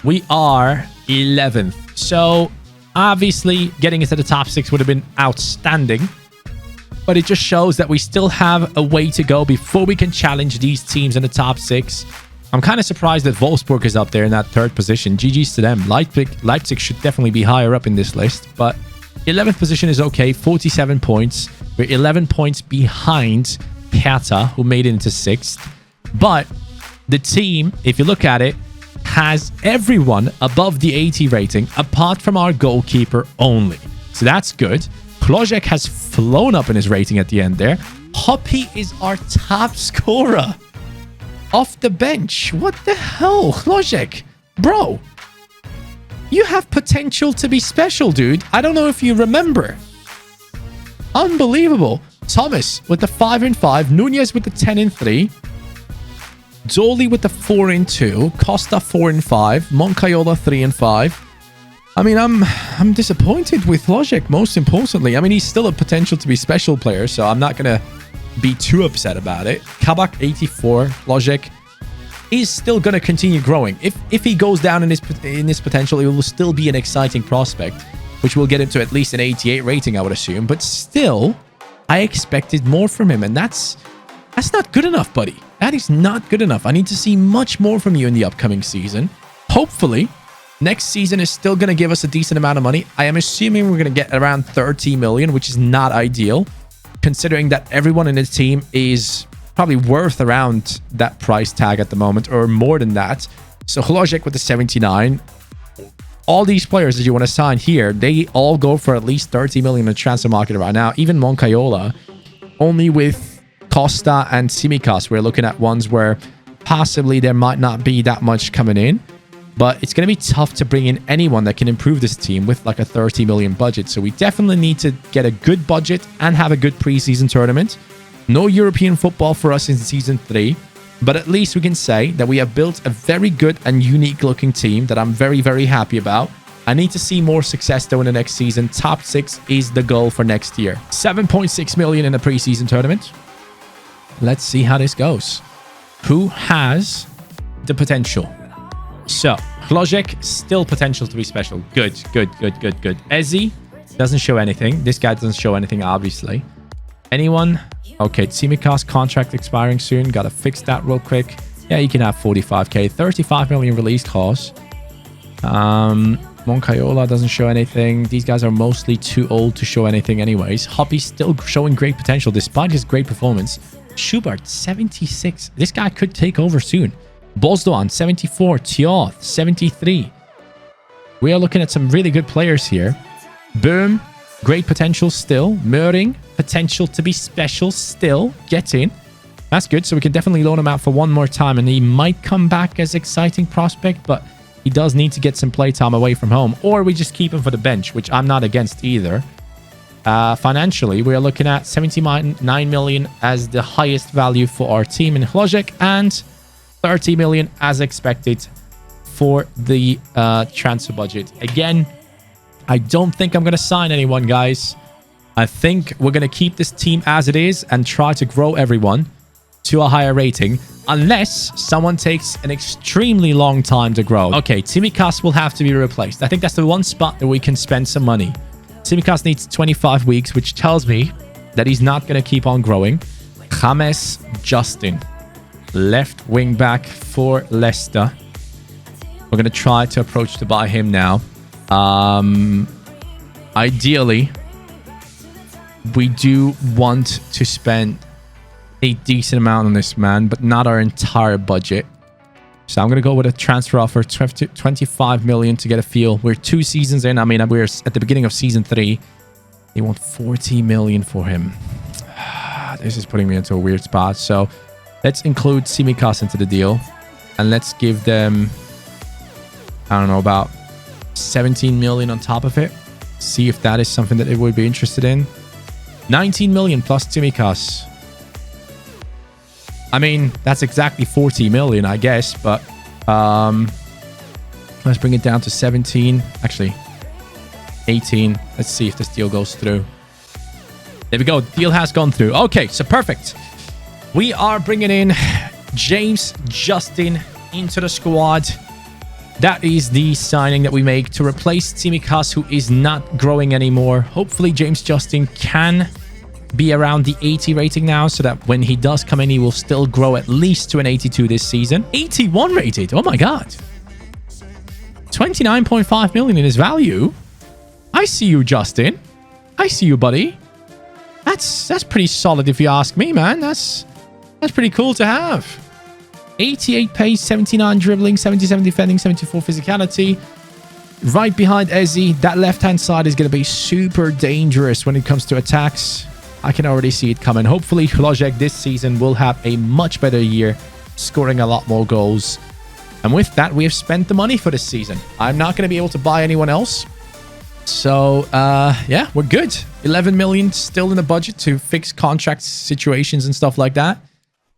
We are 11th. So, obviously, getting into the top 6 would have been outstanding. But it just shows that we still have a way to go before we can challenge these teams in the top 6. I'm kind of surprised that Wolfsburg is up there in that 3rd position. GG's to them. Leipzig should definitely be higher up in this list. But 11th position is okay. 47 points. We're 11 points behind Hertha, who made it into 6th. But the team, if you look at it, has everyone above the 80 rating, apart from our goalkeeper only. So that's good. Hložek has flown up in his rating at the end there. Hoppy is our top scorer. Off the bench. What the hell? Hložek, bro. You have potential to be special, dude. I don't know if you remember. Unbelievable. Thomas with the 5 and 5. Nunez with the 10 and 3. Dolly with the 4 and 2. Costa 4 and 5. Moncayola 3 and 5. I mean, I'm disappointed with Hložek, most importantly. I mean, he's still a potential to be special player, so I'm not going to be too upset about it. Kabak 84. Hložek is still going to continue growing. If he goes down in his potential, it will still be an exciting prospect, which will get him to at least an 88 rating, I would assume. But still, I expected more from him, and that's not good enough, buddy. That is not good enough. I need to see much more from you in the upcoming season. Hopefully, next season is still going to give us a decent amount of money. I am assuming we're going to get around 30 million, which is not ideal, considering that everyone in the team is probably worth around that price tag at the moment, or more than that. So Hložek with the 79. All these players that you want to sign here, they all go for at least 30 million in the transfer market right now. Even Moncayola, only with Costa and Tsimikas, we're looking at ones where possibly there might not be that much coming in. But it's going to be tough to bring in anyone that can improve this team with like a 30 million budget. So we definitely need to get a good budget and have a good preseason tournament. No European football for us in season 3. But at least we can say that we have built a very good and unique looking team that I'm very, very happy about. I need to see more success though in the next season. Top 6 is the goal for next year. 7.6 million in a preseason tournament. Let's see how this goes. Who has the potential? So, Hložek, still potential to be special. Good. Ezi doesn't show anything. This guy doesn't show anything, obviously. Anyone? Okay, Tsimikas contract expiring soon. Gotta fix that real quick. Yeah, you can have 45k. 35 million release cost. Moncayola doesn't show anything. These guys are mostly too old to show anything anyways. Hoppy's still showing great potential despite his great performance. Schubert, 76. This guy could take over soon. Bozdoğan, 74. Tioth, 73. We are looking at some really good players here. Boom, great potential still. Möring, potential to be special still. Get in. That's good. So we can definitely loan him out for one more time, and he might come back as exciting prospect, but he does need to get some playtime away from home, or we just keep him for the bench, which I'm not against either. Financially, we are looking at 79 million as the highest value for our team in Hložek, and 30 million as expected for the transfer budget. Again, I don't think I'm going to sign anyone, guys. I think we're going to keep this team as it is and try to grow everyone to a higher rating, unless someone takes an extremely long time to grow. Okay, Tsimikas will have to be replaced. I think that's the one spot that we can spend some money. Tsimikas needs 25 weeks, which tells me that he's not going to keep on growing. James Justin, left wing back for Leicester. We're going to try to approach to buy him now. Ideally, we do want to spend a decent amount on this man, but not our entire budget. So I'm going to go with a transfer offer, 25 million to get a feel. We're 2 seasons in. I mean, we're at the beginning of season 3. They want 40 million for him. This is putting me into a weird spot. So let's include Tsimikas into the deal. And let's give them, I don't know, about 17 million on top of it. See if that is something that it would be interested in. 19 million plus Tsimikas. I mean, that's exactly 40 million, I guess, but let's bring it down to 17. Actually, 18. Let's see if this deal goes through. There we go. Deal has gone through. Okay, so perfect. We are bringing in James Justin into the squad. That is the signing that we make to replace Tsimikas, who is not growing anymore. Hopefully, James Justin can be around the 80 rating now, so that when he does come in, he will still grow at least to an 82 this season. 81 rated. Oh my god. 29.5 million in his value. I see you, Justin. I see you, buddy. That's pretty solid if you ask me, man. That's pretty cool to have. 88 pace, 79 dribbling, 77 defending, 74 physicality. right behind Ezzy. That left-hand side is going to be super dangerous when it comes to attacks. I can already see it coming. Hopefully, Hložek this season will have a much better year, scoring a lot more goals. And with that, we have spent the money for this season. I'm not going to be able to buy anyone else. So, yeah, we're good. 11 million still in the budget to fix contract situations and stuff like that.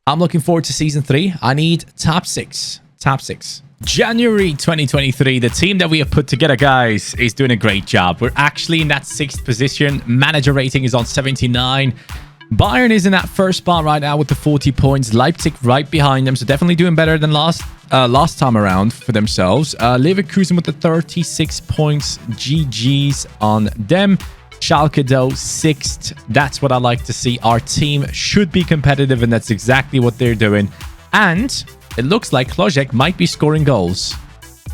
I'm looking forward to season 3. I need top 6. Top 6. January 2023, the team that we have put together, guys, is doing a great job. We're actually in that 6th position. Manager rating is on 79. Bayern is in that first spot right now with the 40 points. Leipzig right behind them, so definitely doing better than last time around for themselves. Leverkusen with the 36 points. GG's on them. Schalke, though, 6th. That's what I like to see. Our team should be competitive, and that's exactly what they're doing. And it looks like Hložek might be scoring goals.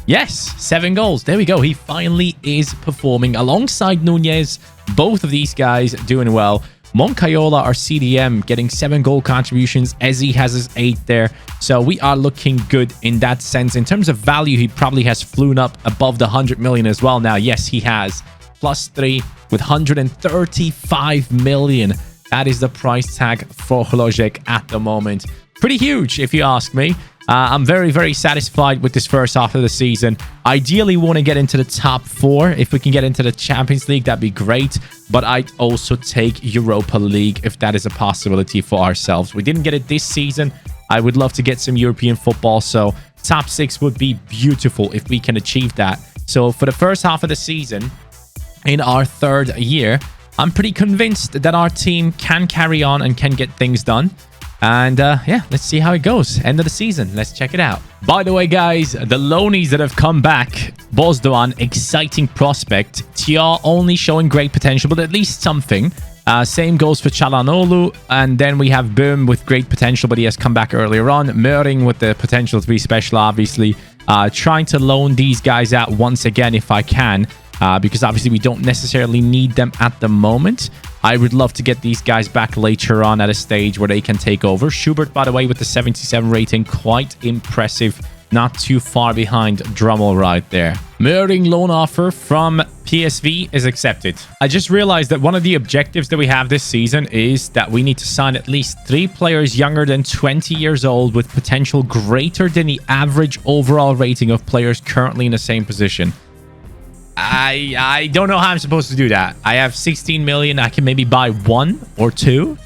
Yes, 7 goals. There we go. He finally is performing alongside Nunez. Both of these guys doing well. Moncayola, our CDM, getting 7 goal contributions. Ezzy has his 8 there. So we are looking good in that sense. In terms of value, he probably has flown up above the 100 million as well now. Yes, he has. +3 with 135 million. That is the price tag for Hložek at the moment. Pretty huge, if you ask me. I'm very, very satisfied with this first half of the season. Ideally, want to get into the top 4. If we can get into the Champions League, that'd be great. But I'd also take Europa League if that is a possibility for ourselves. We didn't get it this season. I would love to get some European football. So top 6 would be beautiful if we can achieve that. So for the first half of the season, in our 3rd year, I'm pretty convinced that our team can carry on and can get things done. And yeah, let's see how it goes. End of the season. Let's check it out. By the way, guys, the loanies that have come back. Bozdoğan, exciting prospect. Tia only showing great potential, but at least something. Same goes for Çalhanoğlu. And then we have Böhm with great potential, but he has come back earlier on. Möhring with the potential to be special, obviously. Trying to loan these guys out once again if I can. Because obviously we don't necessarily need them at the moment. I would love to get these guys back later on at a stage where they can take over. Schubert, by the way, with the 77 rating, quite impressive. Not too far behind Drummel right there. Möhring loan offer from PSV is accepted. I just realized that one of the objectives that we have this season is that we need to sign at least 3 players younger than 20 years old with potential greater than the average overall rating of players currently in the same position. I don't know how I'm supposed to do that. I have 16 million. I can maybe buy 1 or 2.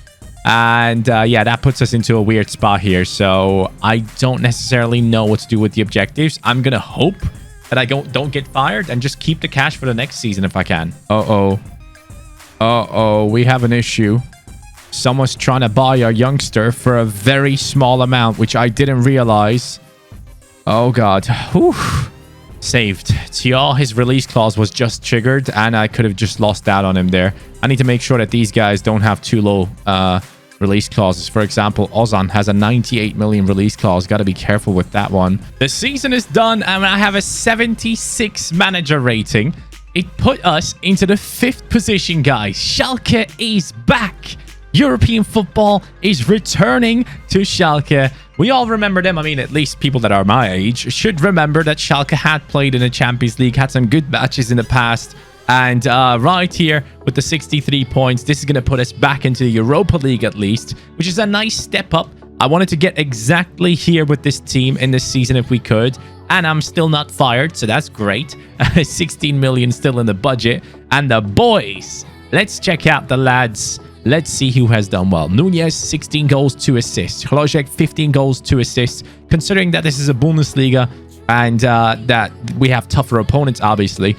And yeah, that puts us into a weird spot here. So I don't necessarily know what to do with the objectives. I'm going to hope that I don't get fired and just keep the cash for the next season if I can. Uh-oh. Uh-oh. We have an issue. Someone's trying to buy our youngster for a very small amount, which I didn't realize. Oh, God. Whew. Saved. Tia, his release clause was just triggered, and I could have just lost out on him there. I need to make sure that these guys don't have too low release clauses. For example, Ozan has a 98 million release clause. Got to be careful with that one. The season is done, and I have a 76 manager rating. It put us into the 5th position, guys. Schalke is back. European football is returning to Schalke. We all remember them. I mean, at least people that are my age should remember that Schalke had played in the Champions League, had some good matches in the past. And right here with the 63 points, this is going to put us back into the Europa League at least, which is a nice step up. I wanted to get exactly here with this team in this season if we could. And I'm still not fired, so that's great. 16 million still in the budget. And the boys, let's check out the lads. Let's see who has done well. Nunez, 16 goals, 2 assists. Hložek, 15 goals, 2 assists. Considering that this is a Bundesliga and that we have tougher opponents, obviously,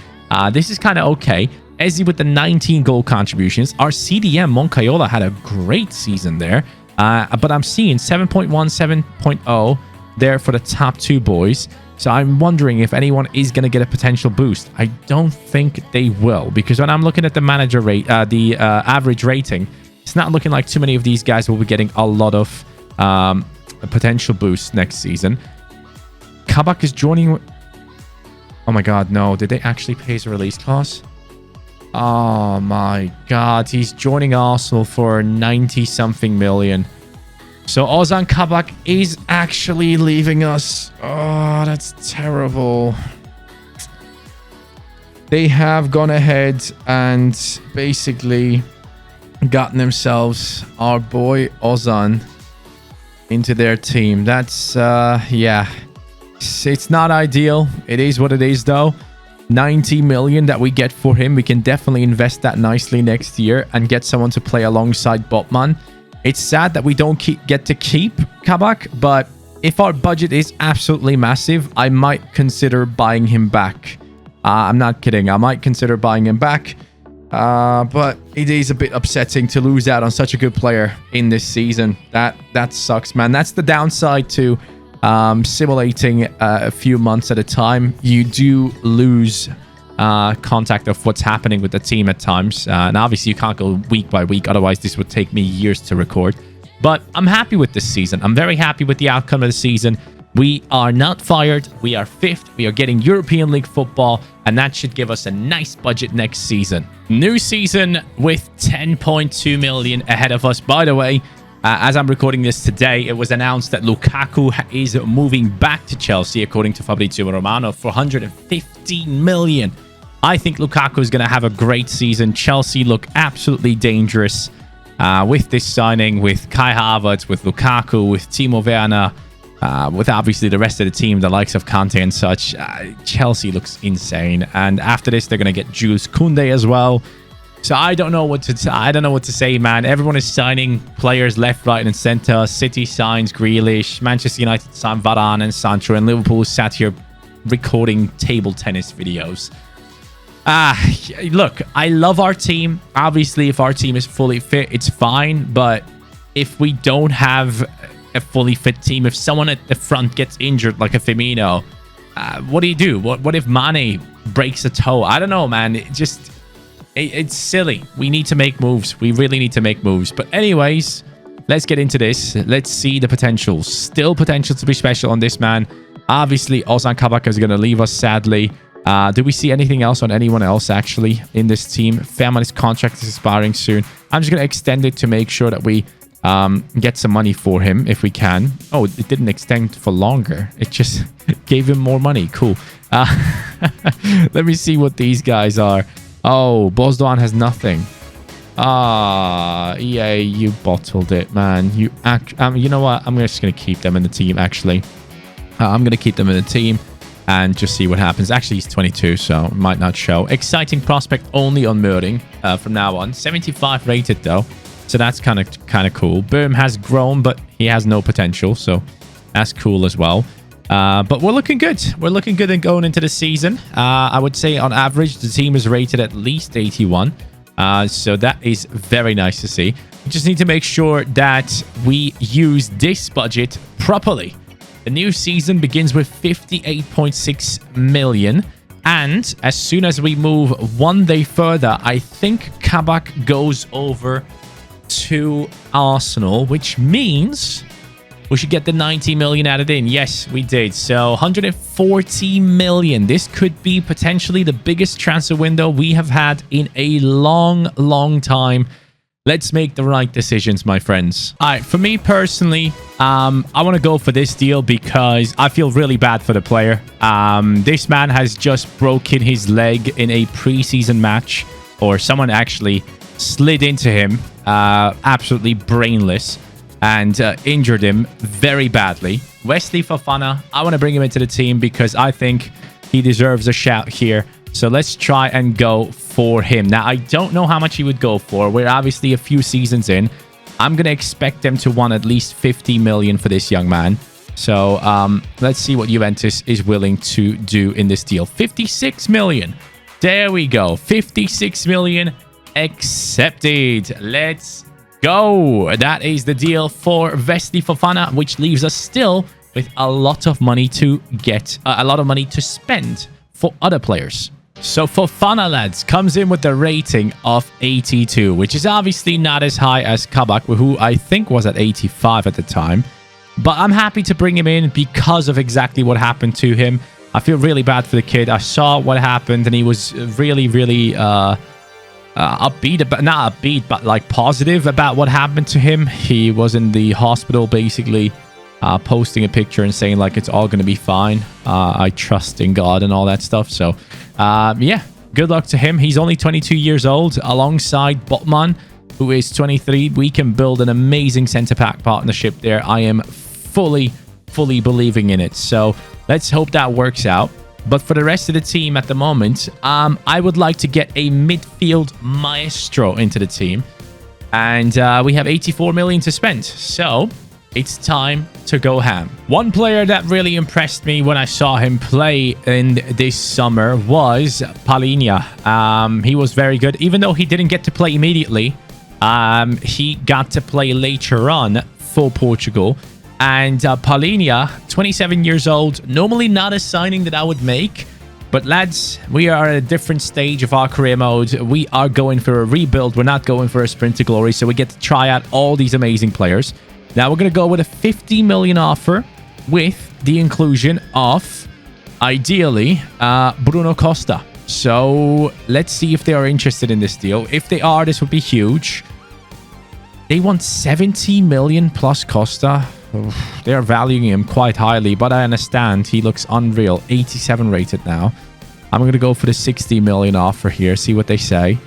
this is kind of okay. Ezzy with the 19 goal contributions. Our CDM, Moncayola, had a great season there. But I'm seeing 7.1, 7.0 there for the top 2 boys. So I'm wondering if anyone is going to get a potential boost. I don't think they will, because when I'm looking at the manager rate, the average rating, it's not looking like too many of these guys will be getting a lot of potential boosts next season. Kabak is joining. Oh my God, no. Did they actually pay his release clause? Oh my God. He's joining Arsenal for 90-something million. So Ozan Kabak is actually leaving us. Oh, that's terrible. they have gone ahead and basically gotten themselves our boy Ozan into their team. That's, yeah, it's not ideal. It is what it is, though. 90 million that we get for him. We can definitely invest that nicely next year and get someone to play alongside Botman. It's sad that we don't get to keep Kabak, but if our budget is absolutely massive, I might consider buying him back. I'm not kidding. I might consider buying him back. But it is a bit upsetting to lose out on such a good player in this season. That sucks, man. That's the downside to simulating a few months at a time. You do lose contact of what's happening with the team at times. And obviously, you can't go week by week. Otherwise, this would take me years to record. But I'm happy with this season. I'm very happy with the outcome of the season. We are not fired. We are 5th. We are getting European League football, and that should give us a nice budget next season. New season with 10.2 million ahead of us. By the way, as I'm recording this today, it was announced that Lukaku is moving back to Chelsea, according to Fabrizio Romano, for 115 million. I think Lukaku is going to have a great season. Chelsea look absolutely dangerous with this signing, with Kai Havertz, with Lukaku, with Timo Werner. With obviously the rest of the team, the likes of Kante and such, Chelsea looks insane. And after this, they're going to get Jules Koundé as well. So I don't know what to say, man. Everyone is signing players left, right, and center. City signs Grealish, Manchester United signed Varane and Sancho, and Liverpool sat here recording table tennis videos. Look, I love our team. Obviously, if our team is fully fit, it's fine. But if we don't have a fully fit team, if someone at the front gets injured like a Firmino, what do you do? What if Mane breaks a toe? I don't know, man. It's silly. We need to make moves. We really need to make moves. But anyways, let's get into this. Let's see the potential. Still potential to be special on this man. Obviously, Ozan Kabak is going to leave us, sadly. Do we see anything else on anyone else, actually, in this team? Fairman's contract is expiring soon. I'm just going to extend it to make sure that we get some money for him if we can. Oh, it didn't extend for longer. It just gave him more money. Cool. Let me see what these guys are. Oh, Bozdoğan has nothing. EA, you bottled it, man. You know what? I'm just going to keep them in the team, actually. I'm going to keep them in the team and just see what happens. Actually, he's 22, so it might not show. Exciting prospect only on Mörding from now on. 75 rated, though. So that's kind of cool. Boom has grown, but he has no potential. So that's cool as well. But we're looking good. We're looking good in going into the season. I would say on average, the team is rated at least 81. So that is very nice to see. We just need to make sure that we use this budget properly. The new season begins with 58.6 million. And as soon as we move one day further, I think Kabak goes over to Arsenal, which means we should get the 90 million added in. Yes, we did. So 140 million. This could be potentially the biggest transfer window we have had in a long time. Let's make the right decisions, my friends. All right, for me personally, I want to go for this deal because I feel really bad for the player. This man has just broken his leg in a preseason match, or someone actually slid into him, absolutely brainless, and injured him very badly. Wesley Fofana, I want to bring him into the team because I think he deserves a shout here. So let's try and go for him. Now, I don't know how much he would go for. We're obviously a few seasons in. I'm going to expect them to want at least 50 million for this young man. So let's see what Juventus is willing to do in this deal. 56 million. There we go. 56 million accepted. Let's go. That is the deal for Wesley Fofana, which leaves us still with a lot of money to get, a lot of money to spend for other players. So Fofana, lads, comes in with the rating of 82, which is obviously not as high as Kabak, who I think was at 85 at the time. But I'm happy to bring him in because of exactly what happened to him. I feel really bad for the kid. I saw what happened, and he was really upbeat about, not upbeat, but like positive about what happened to him. He was in the hospital, basically posting a picture and saying like it's all going to be fine. I trust in God and all that stuff. So yeah, good luck to him. He's only 22 years old. Alongside Botman, who is 23, we can build an amazing centre-back partnership there. I am fully believing in it. So let's hope that works out. But for the rest of the team at the moment, I would like to get a midfield maestro into the team. And we have 84 million to spend. So it's time to go ham. One player that really impressed me when I saw him play in this summer was Palhinha. He was very good. Even though he didn't get to play immediately, he got to play later on for Portugal. And Palhinha, 27 years old, normally not a signing that I would make. But lads, we are at a different stage of our career mode. We are going for a rebuild. We're not going for a sprint to glory. So we get to try out all these amazing players. Now we're going to go with a 50 million offer with the inclusion of, ideally, Bruno Costa. So let's see if they are interested in this deal. If they are, this would be huge. They want 70 million plus Costa. They are valuing him quite highly, but I understand he looks unreal. 87 rated now. I'm going to go for the 60 million offer here. See what they say.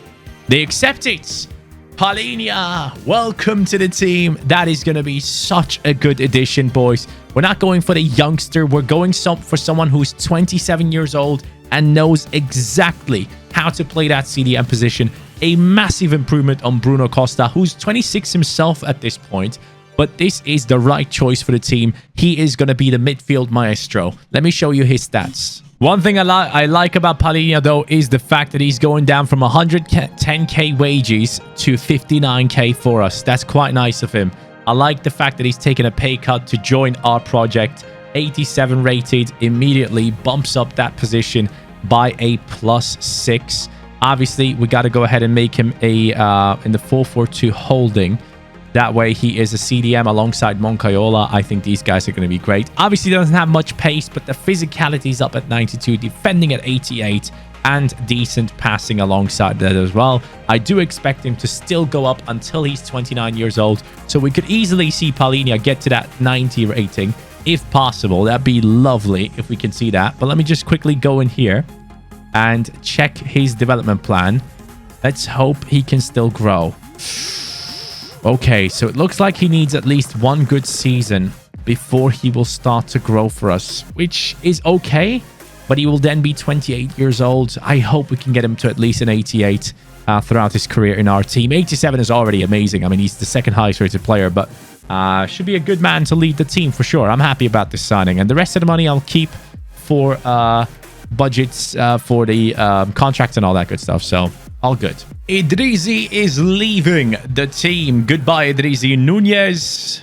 They accept it. Palhinha, welcome to the team. That is going to be such a good addition, boys. We're not going for the youngster. We're going for someone who's 27 years old and knows exactly how to play that CDM position. A massive improvement on Bruno Costa, who's 26 himself at this point. But this is the right choice for the team. He is going to be the midfield maestro. Let me show you his stats. One thing I like about Palhinha, though, is the fact that he's going down from 110k wages to 59k for us. That's quite nice of him. I like the fact that he's taken a pay cut to join our project. 87 rated, immediately bumps up that position by a +6. Obviously, we got to go ahead and make him a in the 4-4-2 holding. That way, he is a CDM alongside Moncayola. I think these guys are going to be great. Obviously, he doesn't have much pace, but the physicality is up at 92, defending at 88, and decent passing alongside that as well. I do expect him to still go up until he's 29 years old, so we could easily see Palhinha get to that 90 rating, if possible. That'd be lovely if we can see that. But let me just quickly go in here and check his development plan. Let's hope he can still grow. Okay, so it looks like he needs at least one good season before he will start to grow for us, which is okay, but he will then be 28 years old. I hope we can get him to at least an 88 throughout his career in our team. 87 is already amazing. I mean, he's the second highest rated player, but should be a good man to lead the team for sure. I'm happy about this signing, and the rest of the money I'll keep for budgets for the contracts and all that good stuff, so all good. Idrisi is leaving the team. Goodbye, Idrisi. Nunez,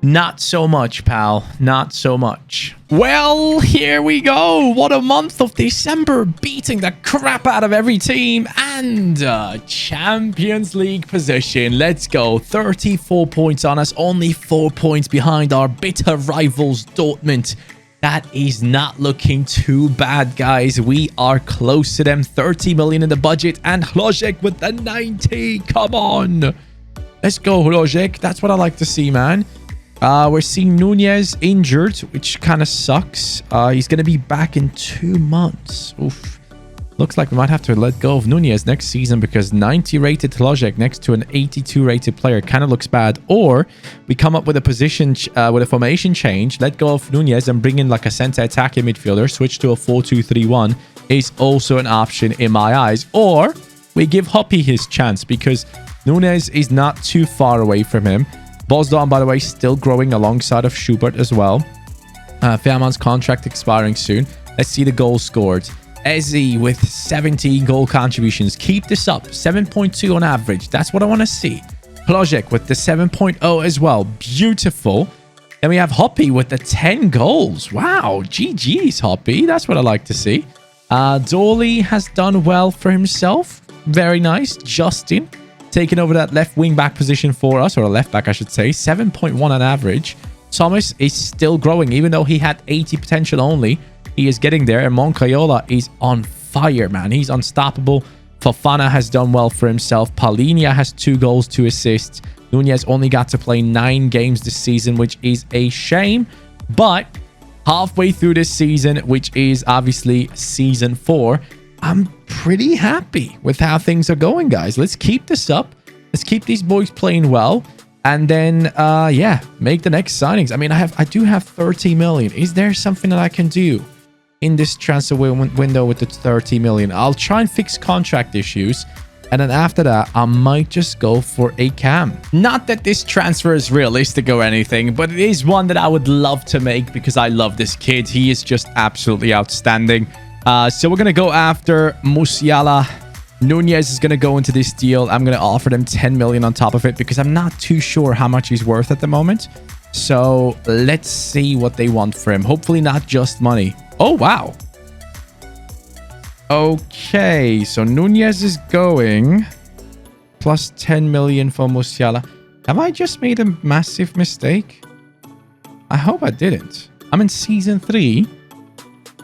not so much, pal. Not so much. Well, here we go. What a month of December, beating the crap out of every team and Champions League position. Let's go. 34 points on us, only 4 points behind our bitter rivals, Dortmund. That is not looking too bad, guys. We are close to them. 30 million in the budget. And Hlojek with the 90. Come on. Let's go, Hlojek. That's what I like to see, man. We're seeing Nunez injured, which kind of sucks. He's going to be back in 2 months. Oof. Looks like we might have to let go of Nunez next season because 90 rated Hlojek next to an 82 rated player kind of looks bad. Or we come up with a position, with a formation change, let go of Nunez and bring in like a center attacking midfielder, switch to a 4-2-3-1 is also an option in my eyes. Or we give Hoppy his chance because Nunez is not too far away from him. Bosdan, by the way, still growing alongside of Schubert as well. Fairman's contract expiring soon. Let's see the goals scored. Ezzy with 17 goal contributions. Keep this up. 7.2 on average. That's what I want to see. Hlojek with the 7.0 as well. Beautiful. Then we have Hoppy with the 10 goals. Wow. GG's, Hoppy. That's what I like to see. Dolly has done well for himself. Very nice. Justin taking over that left wing back position for us, or a left back, I should say. 7.1 on average. Thomas is still growing, even though he had 80 potential only. He is getting there, and Moncayola is on fire, man. He's unstoppable. Fofana has done well for himself. Palhinha has 2 goals, 2 assists. Nunez only got to play 9 games this season, which is a shame. But halfway through this season, which is obviously season 4, I'm pretty happy with how things are going, guys. Let's keep this up. Let's keep these boys playing well. And then, yeah, make the next signings. I mean, I do have 30 million. Is there something that I can do in this transfer window with the 30 million? I'll try and fix contract issues. And then after that, I might just go for a cam. Not that this transfer is realistic or anything, but it is one that I would love to make because I love this kid. He is just absolutely outstanding. So we're going to go after Musiala. Nunez is going to go into this deal. I'm going to offer them 10 million on top of it because I'm not too sure how much he's worth at the moment. So let's see what they want for him. Hopefully not just money. Oh, wow. Okay, so Nunez is going plus 10 million for Musiala. Have I just made a massive mistake? I hope I didn't. I'm in season 3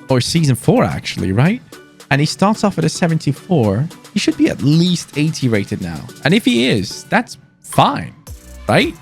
or season 4 actually, right? And he starts off at a 74. He should be at least 80 rated now. And if he is, that's fine, right?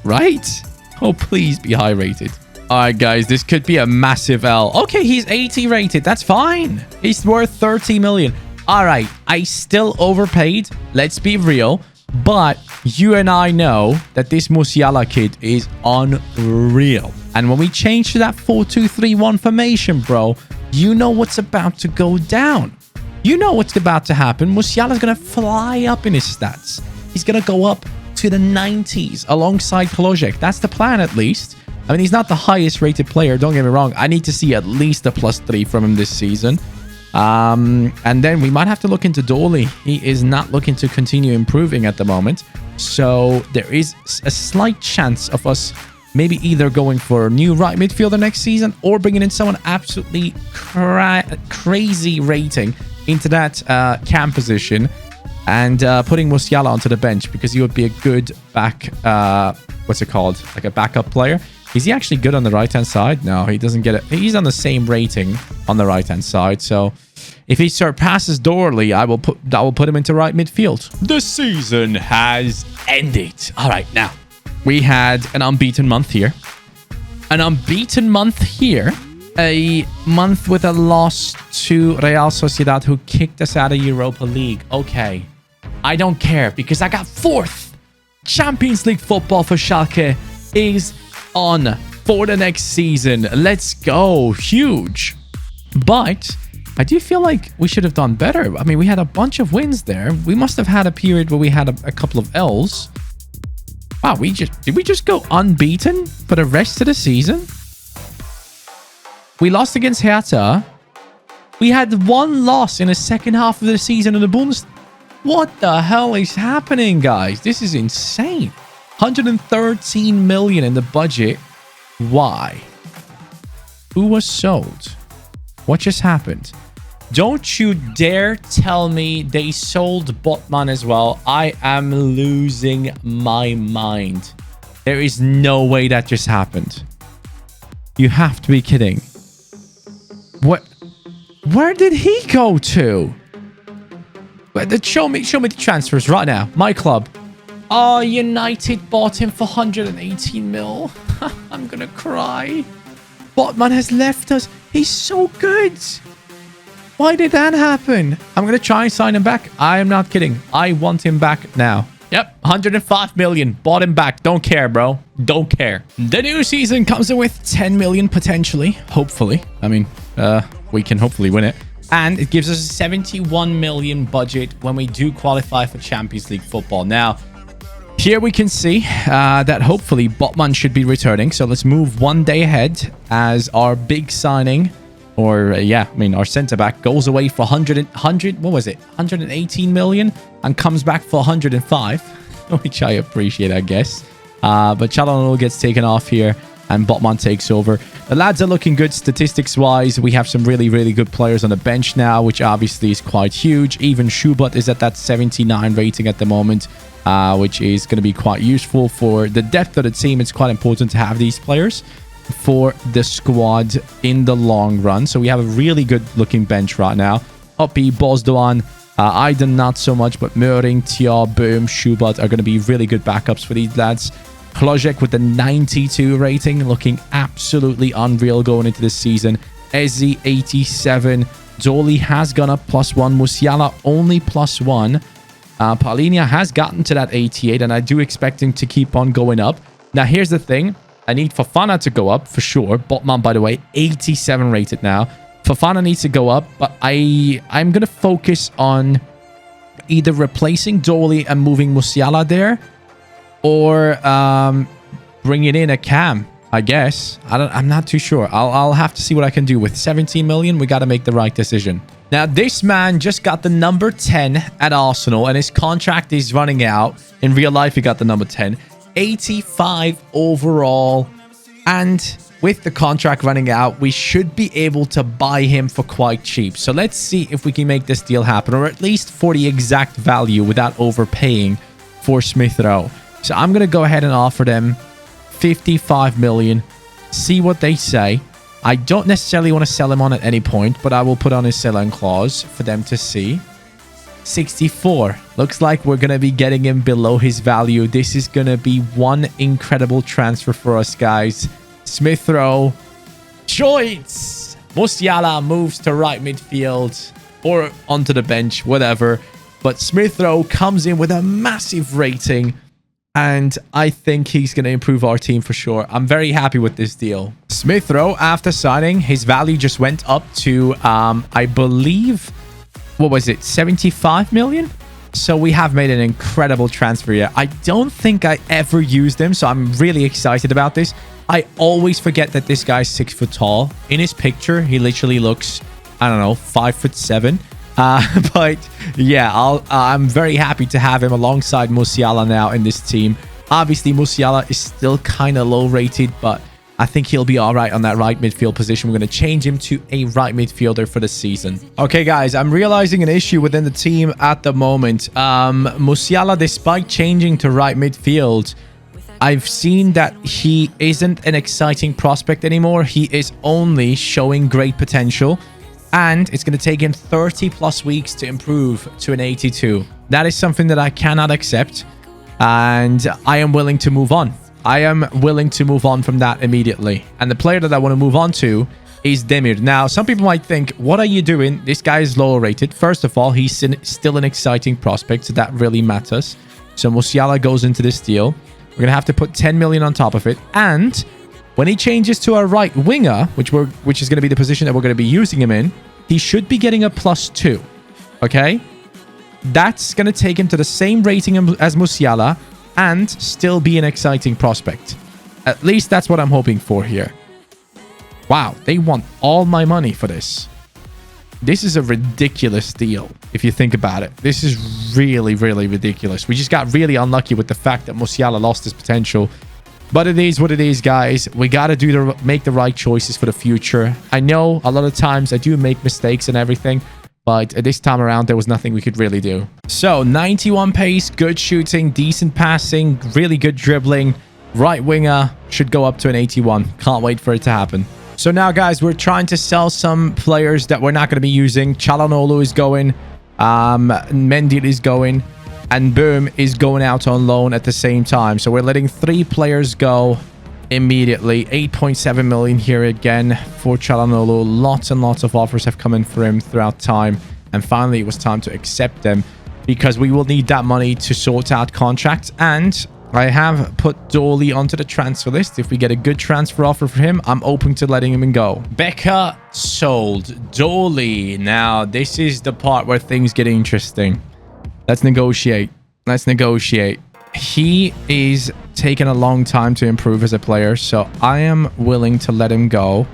Right? Oh, please be high rated. All right, guys, this could be a massive L. Okay, he's 80 rated. That's fine. He's worth 30 million. All right, I still overpaid. Let's be real. But you and I know that this Musiala kid is unreal. And when we change to that 4-2-3-1 formation, bro, you know what's about to go down. You know what's about to happen. Musiala's going to fly up in his stats. He's going to go up to the 90s alongside Kolojek. That's the plan, at least. I mean, he's not the highest rated player. Don't get me wrong. I need to see at least a +3 from him this season. And then we might have to look into Dolly. He is not looking to continue improving at the moment. So there is a slight chance of us maybe either going for a new right midfielder next season or bringing in someone absolutely crazy rating into that cam position and putting Musiala onto the bench because he would be a good back, what's it called? Like a backup player. Is he actually good on the right-hand side? No, he doesn't get it. He's on the same rating on the right-hand side. So if he surpasses Dorley, I will put him into right midfield. The season has ended. All right, now we had an unbeaten month here. An unbeaten month here. A month with a loss to Real Sociedad, who kicked us out of Europa League. Okay, I don't care because I got 4th. Champions League football for Schalke is on for the next season. Let's go. Huge. But I do feel like we should have done better. I mean, we had a bunch of wins there. We must have had a period where we had a couple of L's. Wow, did we just go unbeaten for the rest of the season? We lost against Hertha. We had 1 loss in the second half of the season in the Bundesliga. What the hell is happening, guys? This is insane. 113 million in the budget. Why? Who was sold? What just happened? Don't you dare tell me they sold Botman as well. I am losing my mind. There is no way that just happened. You have to be kidding. What? Where did he go to? Show me the transfers right now. My club. Oh, United bought him for 118 mil. I'm gonna cry. Botman has left us. He's so good. Why did that happen? I'm gonna try and sign him back. I am not kidding. I want him back now. Yep, 105 million. Bought him back. Don't care, bro. Don't care. The new season comes in with 10 million potentially. Hopefully. I mean, we can hopefully win it. And it gives us a 71 million budget when we do qualify for Champions League football. Now, here we can see that hopefully Botman should be returning. So let's move 1 day ahead as our big signing, or yeah, I mean, our centre-back goes away for 100, what was it? 118 million and comes back for 105, which I appreciate, I guess. But Çalhanoğlu gets taken off here and Botman takes over. The lads are looking good statistics-wise. We have some really, really good players on the bench now, which obviously is quite huge. Even Schubert is at that 79 rating at the moment, which is going to be quite useful for the depth of the team. It's quite important to have these players for the squad in the long run. So we have a really good-looking bench right now. Hoppy, Bozdoğan, Aydın not so much, but Möhring, Thiaw, Böhm, Schubert are going to be really good backups for these lads. Kolojek with the 92 rating, looking absolutely unreal going into this season. Ezzy, 87. Dolly has gone up +1. Musiala only +1. Paulinho has gotten to that 88, and I do expect him to keep on going up. Now, here's the thing. I need Fofana to go up for sure. Botman, by the way, 87 rated now. Fofana needs to go up, but I'm going to focus on either replacing Dolly and moving Musiala there, or bringing in a Cam, I guess. I'm not too sure. I'll have to see what I can do. With 17 million, we got to make the right decision. Now, this man just got the number 10 at Arsenal, and his contract is running out. In real life, he got the number 10. 85 overall, and with the contract running out, we should be able to buy him for quite cheap. So let's see if we can make this deal happen, or at least for the exact value without overpaying for Smith Rowe. So I'm going to go ahead and offer them 55 million, see what they say. I don't necessarily want to sell him on at any point, but I will put on his sell-on clause for them to see. 64. Looks like we're going to be getting him below his value. This is going to be one incredible transfer for us, guys. Smith Rowe. Choice. Musiala moves to right midfield or onto the bench, whatever. But Smith Rowe comes in with a massive rating, and I think he's going to improve our team for sure. I'm very happy with this deal. Smith Rowe, after signing, his value just went up to, I believe, what was it, 75 million? So we have made an incredible transfer here. I don't think I ever used him, so I'm really excited about this. I always forget that this guy's 6 foot tall. In his picture, he literally looks, I don't know, 5'7". But yeah, I'm very happy to have him alongside Musiala now in this team. Obviously, Musiala is still kind of low rated, but I think he'll be all right on that right midfield position. We're going to change him to a right midfielder for the season. Okay, guys, I'm realizing an issue within the team at the moment. Musiala, despite changing to right midfield, I've seen that he isn't an exciting prospect anymore. He is only showing great potential, and it's going to take him 30 plus weeks to improve to an 82. That is something that I cannot accept, and I am willing to move on. I am willing to move on from that immediately. And the player that I want to move on to is Demir. Now, some people might think, what are you doing? This guy is lower rated. First of all, he's still an exciting prospect, so that really matters. So Musiala goes into this deal. We're going to have to put 10 million on top of it. And when he changes to a right winger, which is going to be the position that we're going to be using him in, he should be getting a +2. Okay? That's going to take him to the same rating as Musiala, and still be an exciting prospect. At least that's what I'm hoping for here. Wow, they want all my money for this. This is a ridiculous deal, if you think about it. This is really, really ridiculous. We just got really unlucky with the fact that Musiala lost his potential. But it is what it is, guys. We got to make the right choices for the future. I know a lot of times I do make mistakes and everything, but this time around, there was nothing we could really do. So, 91 pace, good shooting, decent passing, really good dribbling. Right winger should go up to an 81. Can't wait for it to happen. So now, guys, we're trying to sell some players that we're not going to be using. Çalhanoğlu is going. Mendil is going. And Boom is going out on loan at the same time. So we're letting 3 players go immediately. 8.7 million here again for Çalhanoğlu. Lots and lots of offers have come in for him throughout time, and finally it was time to accept them, because we will need that money to sort out contracts. And I have put Dolly onto the transfer list. If we get a good transfer offer for him, I'm open to letting him go. Becker sold. Dolly. Now this is the part where things get interesting. Let's negotiate. Let's negotiate. He is taking a long time to improve as a player, so I am willing to let him go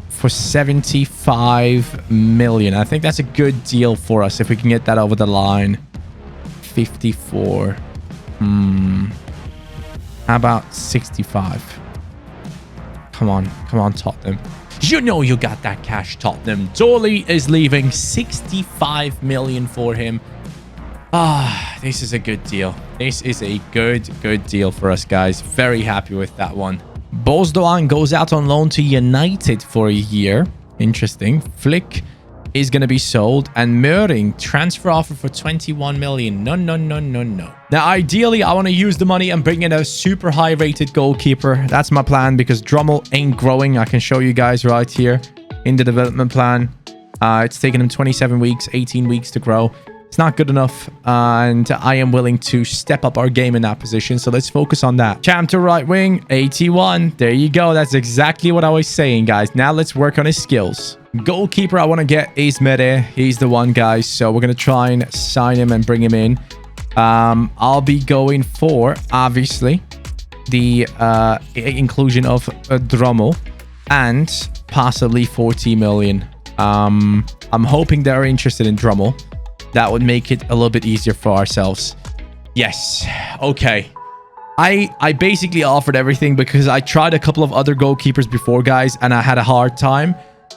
for 75 million. I think that's a good deal for us if we can get that over the line. 54. How about 65? Come on, Tottenham. You know you got that cash, Tottenham. Dolly is leaving. 65 million for him. This is a good deal. This is a good deal for us, guys. Very happy with that one. Bozdoğan goes out on loan to United for a year. Interesting. Flick is going to be sold. And Möring, transfer offer for 21 million. No. Now, ideally, I want to use the money and bring in a super high-rated goalkeeper. That's my plan, because Drummel ain't growing. I can show you guys right here in the development plan. It's taken him 27 weeks, 18 weeks to grow. It's not good enough, and I am willing to step up our game in that position, so let's focus on that. Chapter right wing, 81. There you go. That's exactly what I was saying, guys. Now let's work on his skills. Goalkeeper I want to get is Mere. He's the one, guys, so we're going to try and sign him and bring him in. I'll be going for, obviously, the inclusion of Drommel and possibly 40 million. I'm hoping they're interested in Drommel. That would make it a little bit easier for ourselves. Yes. Okay. I basically offered everything because I tried a couple of other goalkeepers before, guys, and I had a hard time.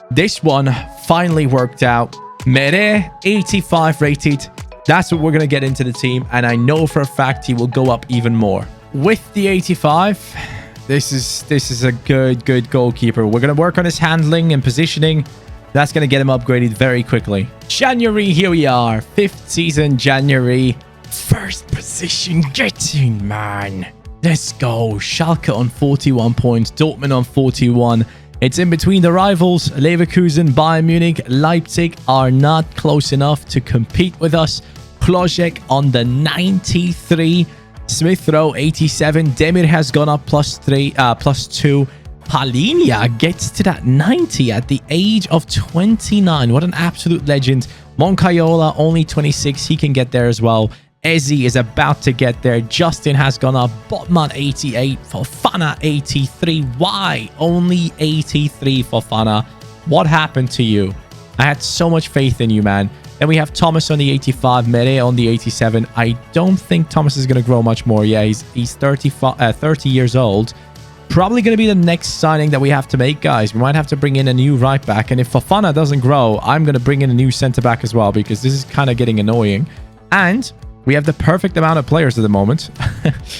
This one finally worked out. Mere, 85 rated. That's what we're going to get into the team, and I know for a fact he will go up even more. With the 85, this is a good goalkeeper. We're going to work on his handling and positioning. That's going to get him upgraded very quickly. January, here we are. 5th season, January. First position getting, man. Let's go. Schalke on 41 points. Dortmund on 41. It's in between the rivals. Leverkusen, Bayern Munich, Leipzig are not close enough to compete with us. Plojek on the 93. Smith Rowe, 87. Demir has gone up +2. Palinia gets to that 90 at the age of 29. What an absolute legend. Moncayola, only 26. He can get there as well. Ezzy is about to get there. Justin has gone up. Botman, 88. Fofana, 83. Why? Only 83 Fofana. What happened to you? I had so much faith in you, man. Then we have Thomas on the 85. Mere on the 87. I don't think Thomas is going to grow much more. Yeah, he's 30 years old. Probably going to be the next signing that we have to make, guys. We might have to bring in a new right back. And if Fofana doesn't grow, I'm going to bring in a new centre back as well, because this is kind of getting annoying. And we have the perfect amount of players at the moment.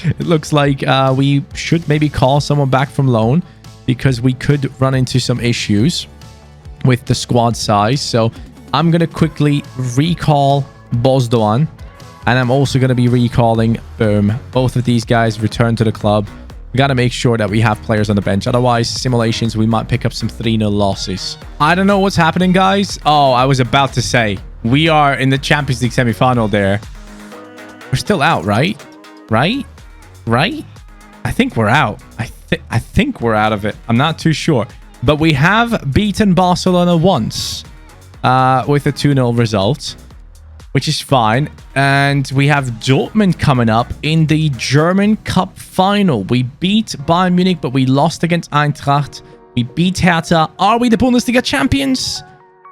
It looks like we should maybe call someone back from loan, because we could run into some issues with the squad size. So I'm going to quickly recall Bozdoğan. And I'm also going to be recalling both of these guys return to the club. We got to make sure that we have players on the bench. Otherwise, simulations, we might pick up some 3-0 losses. I don't know what's happening, guys. Oh, I was about to say, we are in the Champions League semi-final there. We're still out, right? Right? I think we're out. I think we're out of it. I'm not too sure. But we have beaten Barcelona once with a 2-0 result, which is fine. And we have Dortmund coming up in the German Cup final. We beat Bayern Munich, but we lost against Eintracht. We beat Hertha. Are we the Bundesliga champions?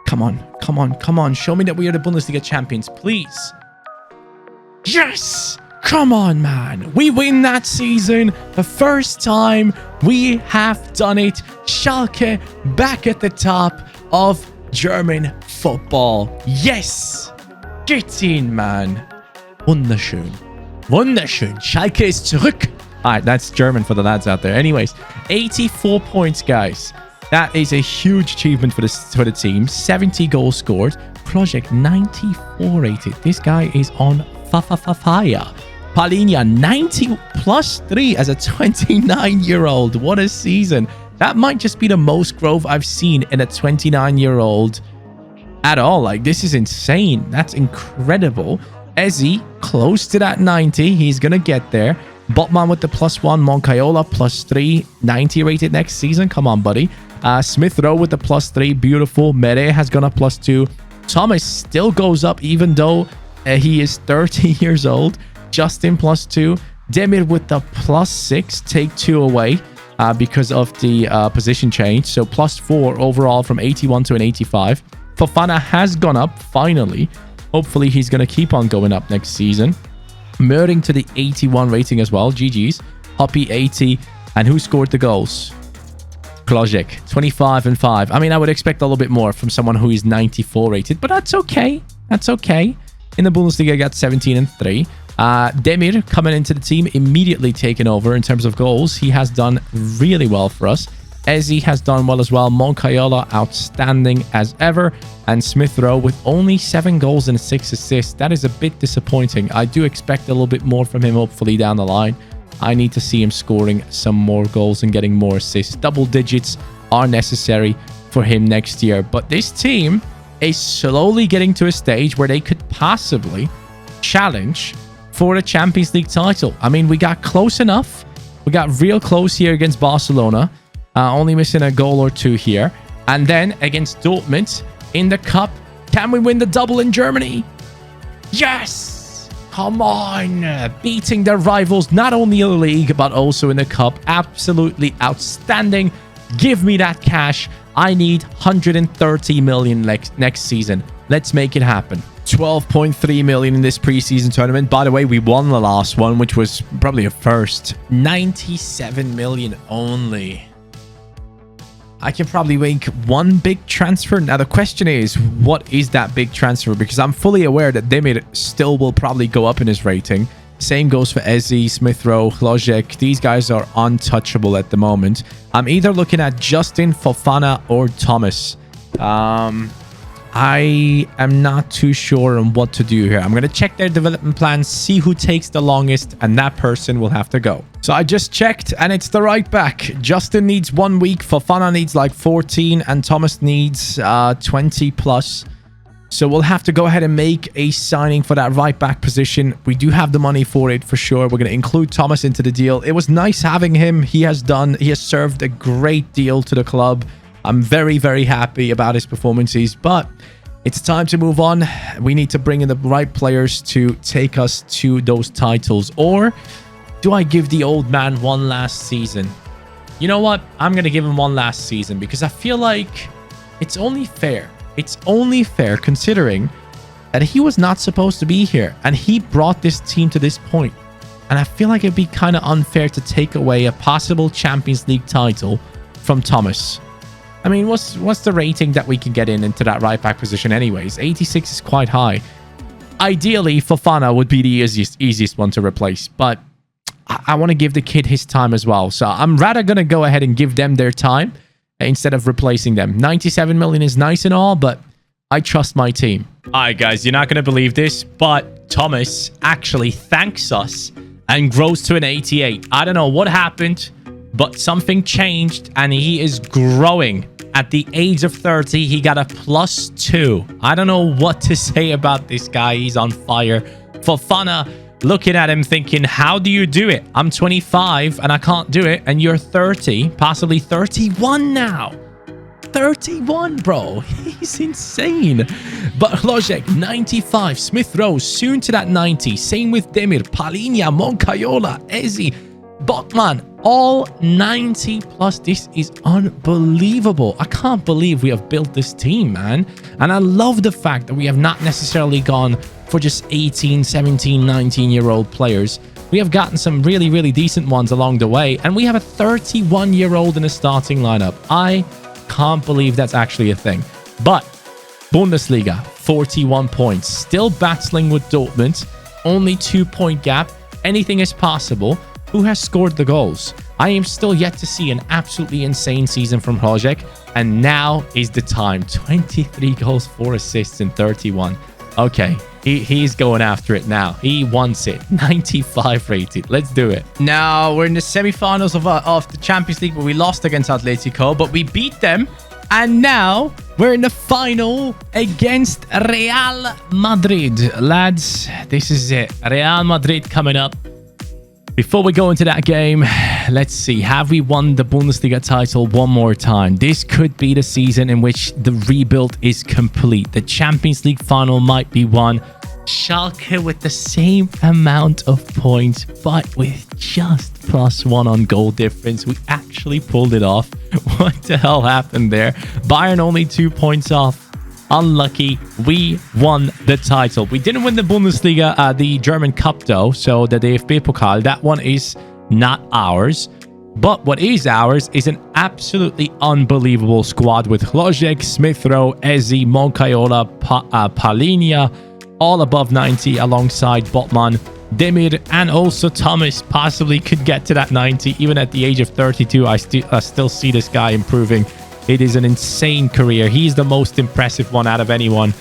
Come on. Show me that we are the Bundesliga champions, please. Yes! Come on, man. We win that season. The first time we have done it. Schalke back at the top of German football. Yes! Get in, man. Wunderschön. Schalke ist zurück. Alright, that's German for the lads out there. Anyways, 84 points, guys. That is a huge achievement for the team. 70 goals scored. Project 94 rated. This guy is on fire. Palinia 90 +3 as a 29-year-old. What a season. That might just be the most growth I've seen in a 29-year-old at all. Like, this is insane. That's incredible. Ezzy close to that 90. He's gonna get there. Botman with the +1. Moncayola +3. 90 rated next season. Come on, buddy. Smith Rowe with the +3. Beautiful. Mere has gone up +2. Thomas still goes up even though he is 30 years old. Justin +2. Demir with the +6. Take 2 away because of the position change. So +4 overall from 81 to an 85. Fofana has gone up finally. Hopefully he's going to keep on going up next season. Murding to the 81 rating as well. GG's. Hoppy 80. And who scored the goals? Plojek 25 and 5. I mean, I would expect a little bit more from someone who is 94 rated, but that's okay. That's okay. In the Bundesliga, I got 17 and 3. Demir coming into the team, immediately taken over in terms of goals. He has done really well for us. Ezzy has done well as well. Moncayola outstanding as ever. And Smith Rowe with only 7 goals and 6 assists. That is a bit disappointing. I do expect a little bit more from him, hopefully, down the line. I need to see him scoring some more goals and getting more assists. Double digits are necessary for him next year. But this team is slowly getting to a stage where they could possibly challenge for the Champions League title. I mean, we got close enough. We got real close here against Barcelona. Only missing a goal or two here. And then against Dortmund in the cup. Can we win the double in Germany? Yes! Come on! Beating their rivals, not only in the league, but also in the cup. Absolutely outstanding. Give me that cash. I need 130 million next season. Let's make it happen. 12.3 million in this preseason tournament. By the way, we won the last one, which was probably a first. 97 million only. I can probably make one big transfer. Now, the question is, what is that big transfer? Because I'm fully aware that Demir still will probably go up in his rating. Same goes for Eze, Smith Rowe, Hlojek. These guys are untouchable at the moment. I'm either looking at Justin, Fofana, or Thomas. I am not too sure on what to do here. I'm going to check their development plan, see who takes the longest, and that person will have to go. So I just checked, and it's the right back. Justin needs 1 week, Fofana needs like 14, and Thomas needs 20 plus. So we'll have to go ahead and make a signing for that right back position. We do have the money for it for sure. We're going to include Thomas into the deal. It was nice having him. He has served a great deal to the club. I'm very, very happy about his performances, but it's time to move on. We need to bring in the right players to take us to those titles. Or do I give the old man one last season? You know what? I'm going to give him one last season because I feel like it's only fair. It's only fair considering that he was not supposed to be here and he brought this team to this point. And I feel like it'd be kind of unfair to take away a possible Champions League title from Thomas. I mean, what's the rating that we can get into that right back position anyways? 86 is quite high. Ideally, Fofana would be the easiest one to replace, but I want to give the kid his time as well. So I'm rather going to go ahead and give them their time instead of replacing them. 97 million is nice and all, but I trust my team. All right, guys, you're not going to believe this, but Thomas actually thanks us and grows to an 88. I don't know what happened, but something changed and he is growing. At the age of 30, he got a +2. I don't know what to say about this guy. He's on fire. Fofana looking at him thinking, how do you do it? I'm 25 and I can't do it. And you're 30, possibly 31 now. 31, bro. He's insane. But Hlojek, 95. Smith Rowe, soon to that 90. Same with Demir, Palhinha, Moncayola, Eze, Botman, all 90 plus. This is unbelievable. I can't believe we have built this team, man. And I love the fact that we have not necessarily gone for just 18, 17, 19-year-old players. We have gotten some really, really decent ones along the way. And we have a 31-year-old in the starting lineup. I can't believe that's actually a thing. But Bundesliga, 41 points. Still battling with Dortmund. Only 2-point gap. Anything is possible. Who has scored the goals? I am still yet to see an absolutely insane season from Hlojek, and now is the time. 23 goals, 4 assists in 31. Okay, he's going after it now. He wants it. 95 rated. Let's do it. Now, we're in the semi-finals of the Champions League, where we lost against Atletico, but we beat them. And now, we're in the final against Real Madrid. Lads, this is it. Real Madrid coming up. Before we go into that game, let's see. Have we won the Bundesliga title one more time? This could be the season in which the rebuild is complete. The Champions League final might be won. Schalke with the same amount of points, but with just +1 on goal difference. We actually pulled it off. What the hell happened there? Bayern only 2 points off. Unlucky. We won the title. We didn't win the Bundesliga, the German Cup though. So the DFB Pokal, that one is not ours. But what is ours is an absolutely unbelievable squad with Hlojek, Smith Rowe, Eze, Moncayola, Palhinha, all above 90 alongside Botman, Demir, and also Thomas possibly could get to that 90 even at the age of 32. I still see this guy improving. It is an insane career. He's the most impressive one out of anyone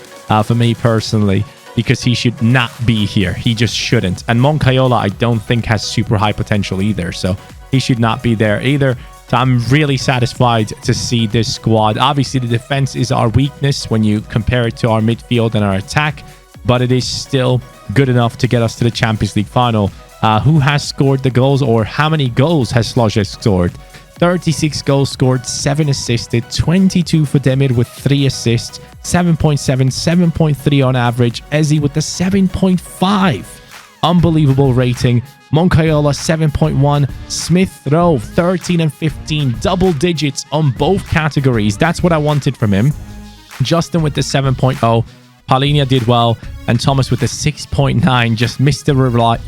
for me personally, because he should not be here. He just shouldn't. And Moncayola, I don't think has super high potential either. So he should not be there either. So I'm really satisfied to see this squad. Obviously, the defense is our weakness when you compare it to our midfield and our attack, but it is still good enough to get us to the Champions League final. Who has scored the goals, or how many goals has Složec scored? 36 goals scored, 7 assisted, 22 for Demir with 3 assists, 7.7, 7.3 on average. Ezzy with the 7.5. Unbelievable rating. Moncayola 7.1. Smith Rowe 13 and 15. Double digits on both categories. That's what I wanted from him. Justin with the 7.0. Paulinho did well. And Thomas with the 6.9. Just Mr.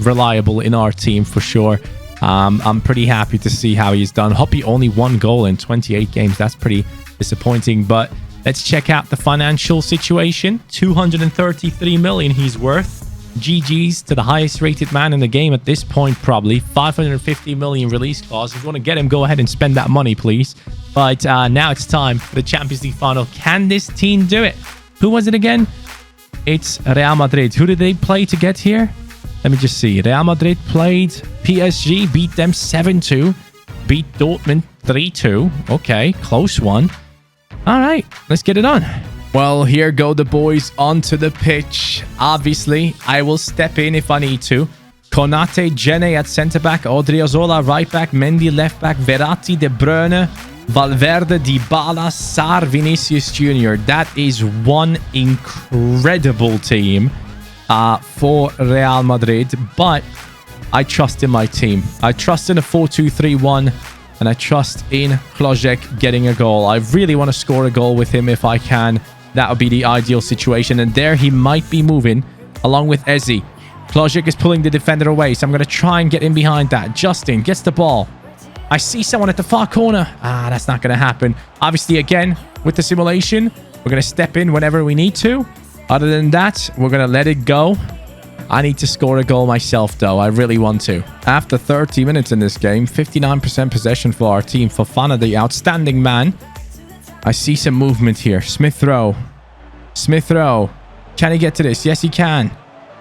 Reliable in our team for sure. I'm pretty happy to see how he's done. Hoppy only 1 goal in 28 games. That's pretty disappointing. But let's check out the financial situation. 233 million he's worth. GG's to the highest rated man in the game at this point, probably. 550 million release clause. If you want to get him, go ahead and spend that money, please. But now it's time for the Champions League final. Can this team do it? Who was it again? It's Real Madrid. Who did they play to get here? Let me just see. Real Madrid played PSG, beat them 7-2. Beat Dortmund 3-2. Okay, close one. All right, let's get it on. Well, here go the boys onto the pitch. Obviously, I will step in if I need to. Konate, Jene at centre-back, Odriozola right-back, Mendy left-back, Verratti, De Bruyne, Valverde, Dybala, Sarr, Vinicius Jr. That is one incredible team for Real Madrid, but I trust in my team. I trust in a 4-2-3-1, and I trust in Složec getting a goal. I really want to score a goal with him if I can. That would be the ideal situation, and there he might be moving along with Ezzy. Složec is pulling the defender away, so I'm going to try and get in behind that. Justin gets the ball. I see someone at the far corner. That's not going to happen. Obviously, again, with the simulation, we're going to step in whenever we need to. Other than that, we're going to let it go. I need to score a goal myself, though. I really want to. After 30 minutes in this game, 59% possession for our team. Fofana, the outstanding man. I see some movement here. Smith Rowe. Smith Rowe. Can he get to this? Yes, he can.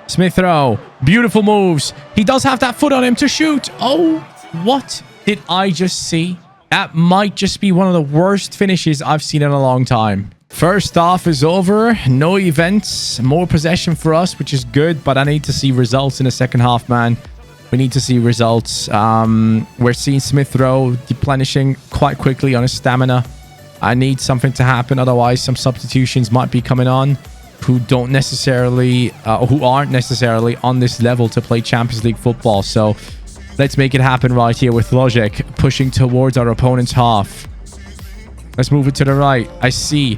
Smith Rowe. Beautiful moves. He does have that foot on him to shoot. Oh, what did I just see? That might just be one of the worst finishes I've seen in a long time. First half is over. No events. More possession for us, which is good, but I need to see results in the second half, man. We need to see results. We're seeing Smith Rowe replenishing quite quickly on his stamina. I need something to happen. Otherwise, some substitutions might be coming on who aren't necessarily on this level to play Champions League football. So let's make it happen right here with Složec pushing towards our opponent's half. Let's move it to the right. I see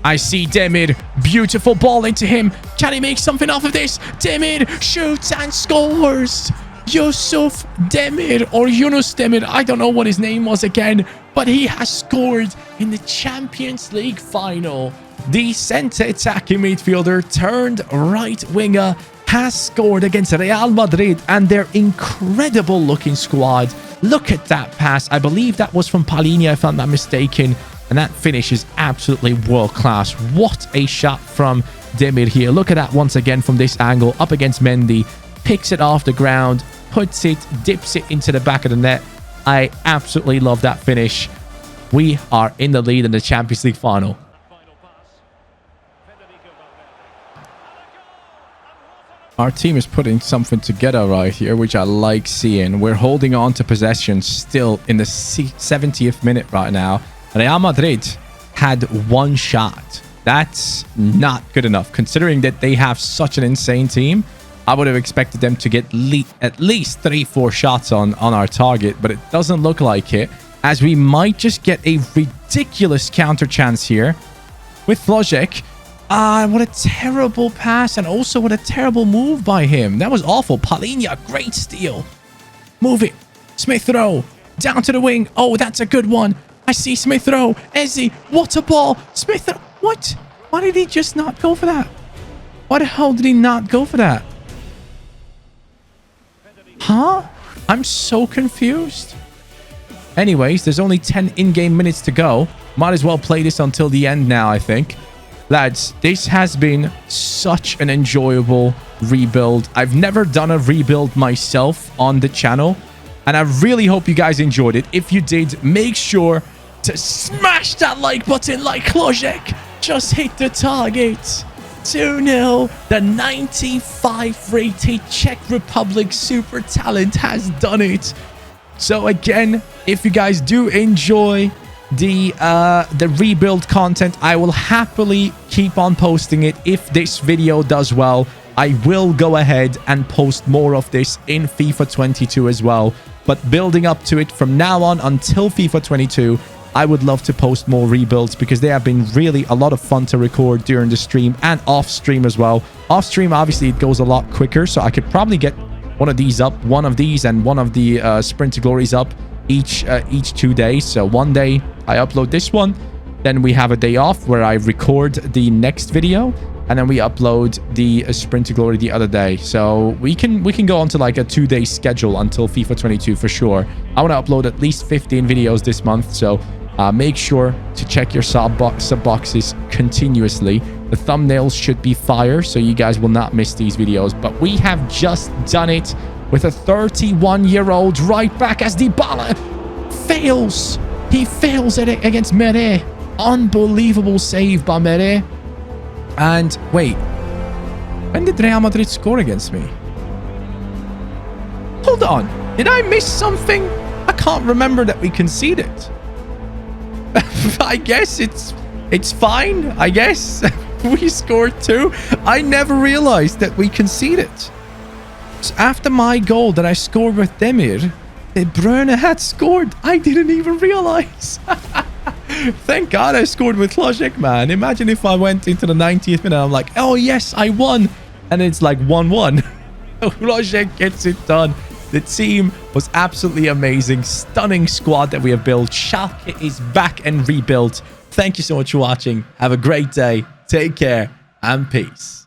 Demir. Beautiful ball into him. Can he make something off of this? Demir shoots and scores. Yusuf Demir, or Yunus Demir. I don't know what his name was again, but he has scored in the Champions League final. The centre attacking midfielder turned right winger has scored against Real Madrid and their incredible looking squad. Look at that pass. I believe that was from Paulinho, if I'm not mistaken. And that finish is absolutely world class. What a shot from Demir here. Look at that once again from this angle. Up against Mendy. Picks it off the ground. Puts it, dips it into the back of the net. I absolutely love that finish. We are in the lead in the Champions League final. Our team is putting something together right here, which I like seeing. We're holding on to possession still in the 70th minute right now. Real Madrid had 1 shot. That's not good enough. Considering that they have such an insane team, I would have expected them to get at least 3-4 shots on our target, but it doesn't look like it, as we might just get a ridiculous counter chance here with Složec. What a terrible pass, and also what a terrible move by him. That was awful. Paulinho, great steal. Move it. Smith Rowe, down to the wing. Oh, that's a good one. I see Smith Rowe. Ezzy, what a ball. Smith Rowe, what? Why did he just not go for that? Why the hell did he not go for that? Huh? I'm so confused. Anyways, there's only 10 in-game minutes to go. Might as well play this until the end now, I think. Lads, this has been such an enjoyable rebuild. I've never done a rebuild myself on the channel. And I really hope you guys enjoyed it. If you did, make sure to smash that like button like Klozek. Just hit the target. 2-0. The 95 rated Czech Republic super talent has done it. So again, if you guys do enjoy the rebuild content, I will happily keep on posting it. If this video does well, I will go ahead and post more of this in FIFA 22 as well. But building up to it from now on until FIFA 22, I would love to post more rebuilds because they have been really a lot of fun to record during the stream and off stream as well. Off stream, obviously, it goes a lot quicker, so I could probably get one of these up, one of these and one of the Sprint to Glories up each 2 days. So one day I upload this one, then we have a day off where I record the next video, and then we upload the Sprint to Glory the other day. So we can go on to like a 2-day schedule until FIFA 22 for sure. I want to upload at least 15 videos this month, so make sure to check your sub boxes continuously. The thumbnails should be fire, so you guys will not miss these videos. But we have just done it with a 31-year-old right back as Dybala fails. He fails at it against Mere. Unbelievable save by Mere. And wait, when did Real Madrid score against me? Hold on, did I miss something? I can't remember that we conceded. I guess it's fine, I guess. We scored 2. I never realized that we conceded. So after my goal that I scored with Demir, De Bruyne had scored. I didn't even realize. Thank God I scored with Klozek, man. Imagine if I went into the 90th minute, I'm like, oh yes, I won. And it's like 1-1. Klozek gets it done. The team was absolutely amazing. Stunning squad that we have built. Schalke is back and rebuilt. Thank you so much for watching. Have a great day. Take care and peace.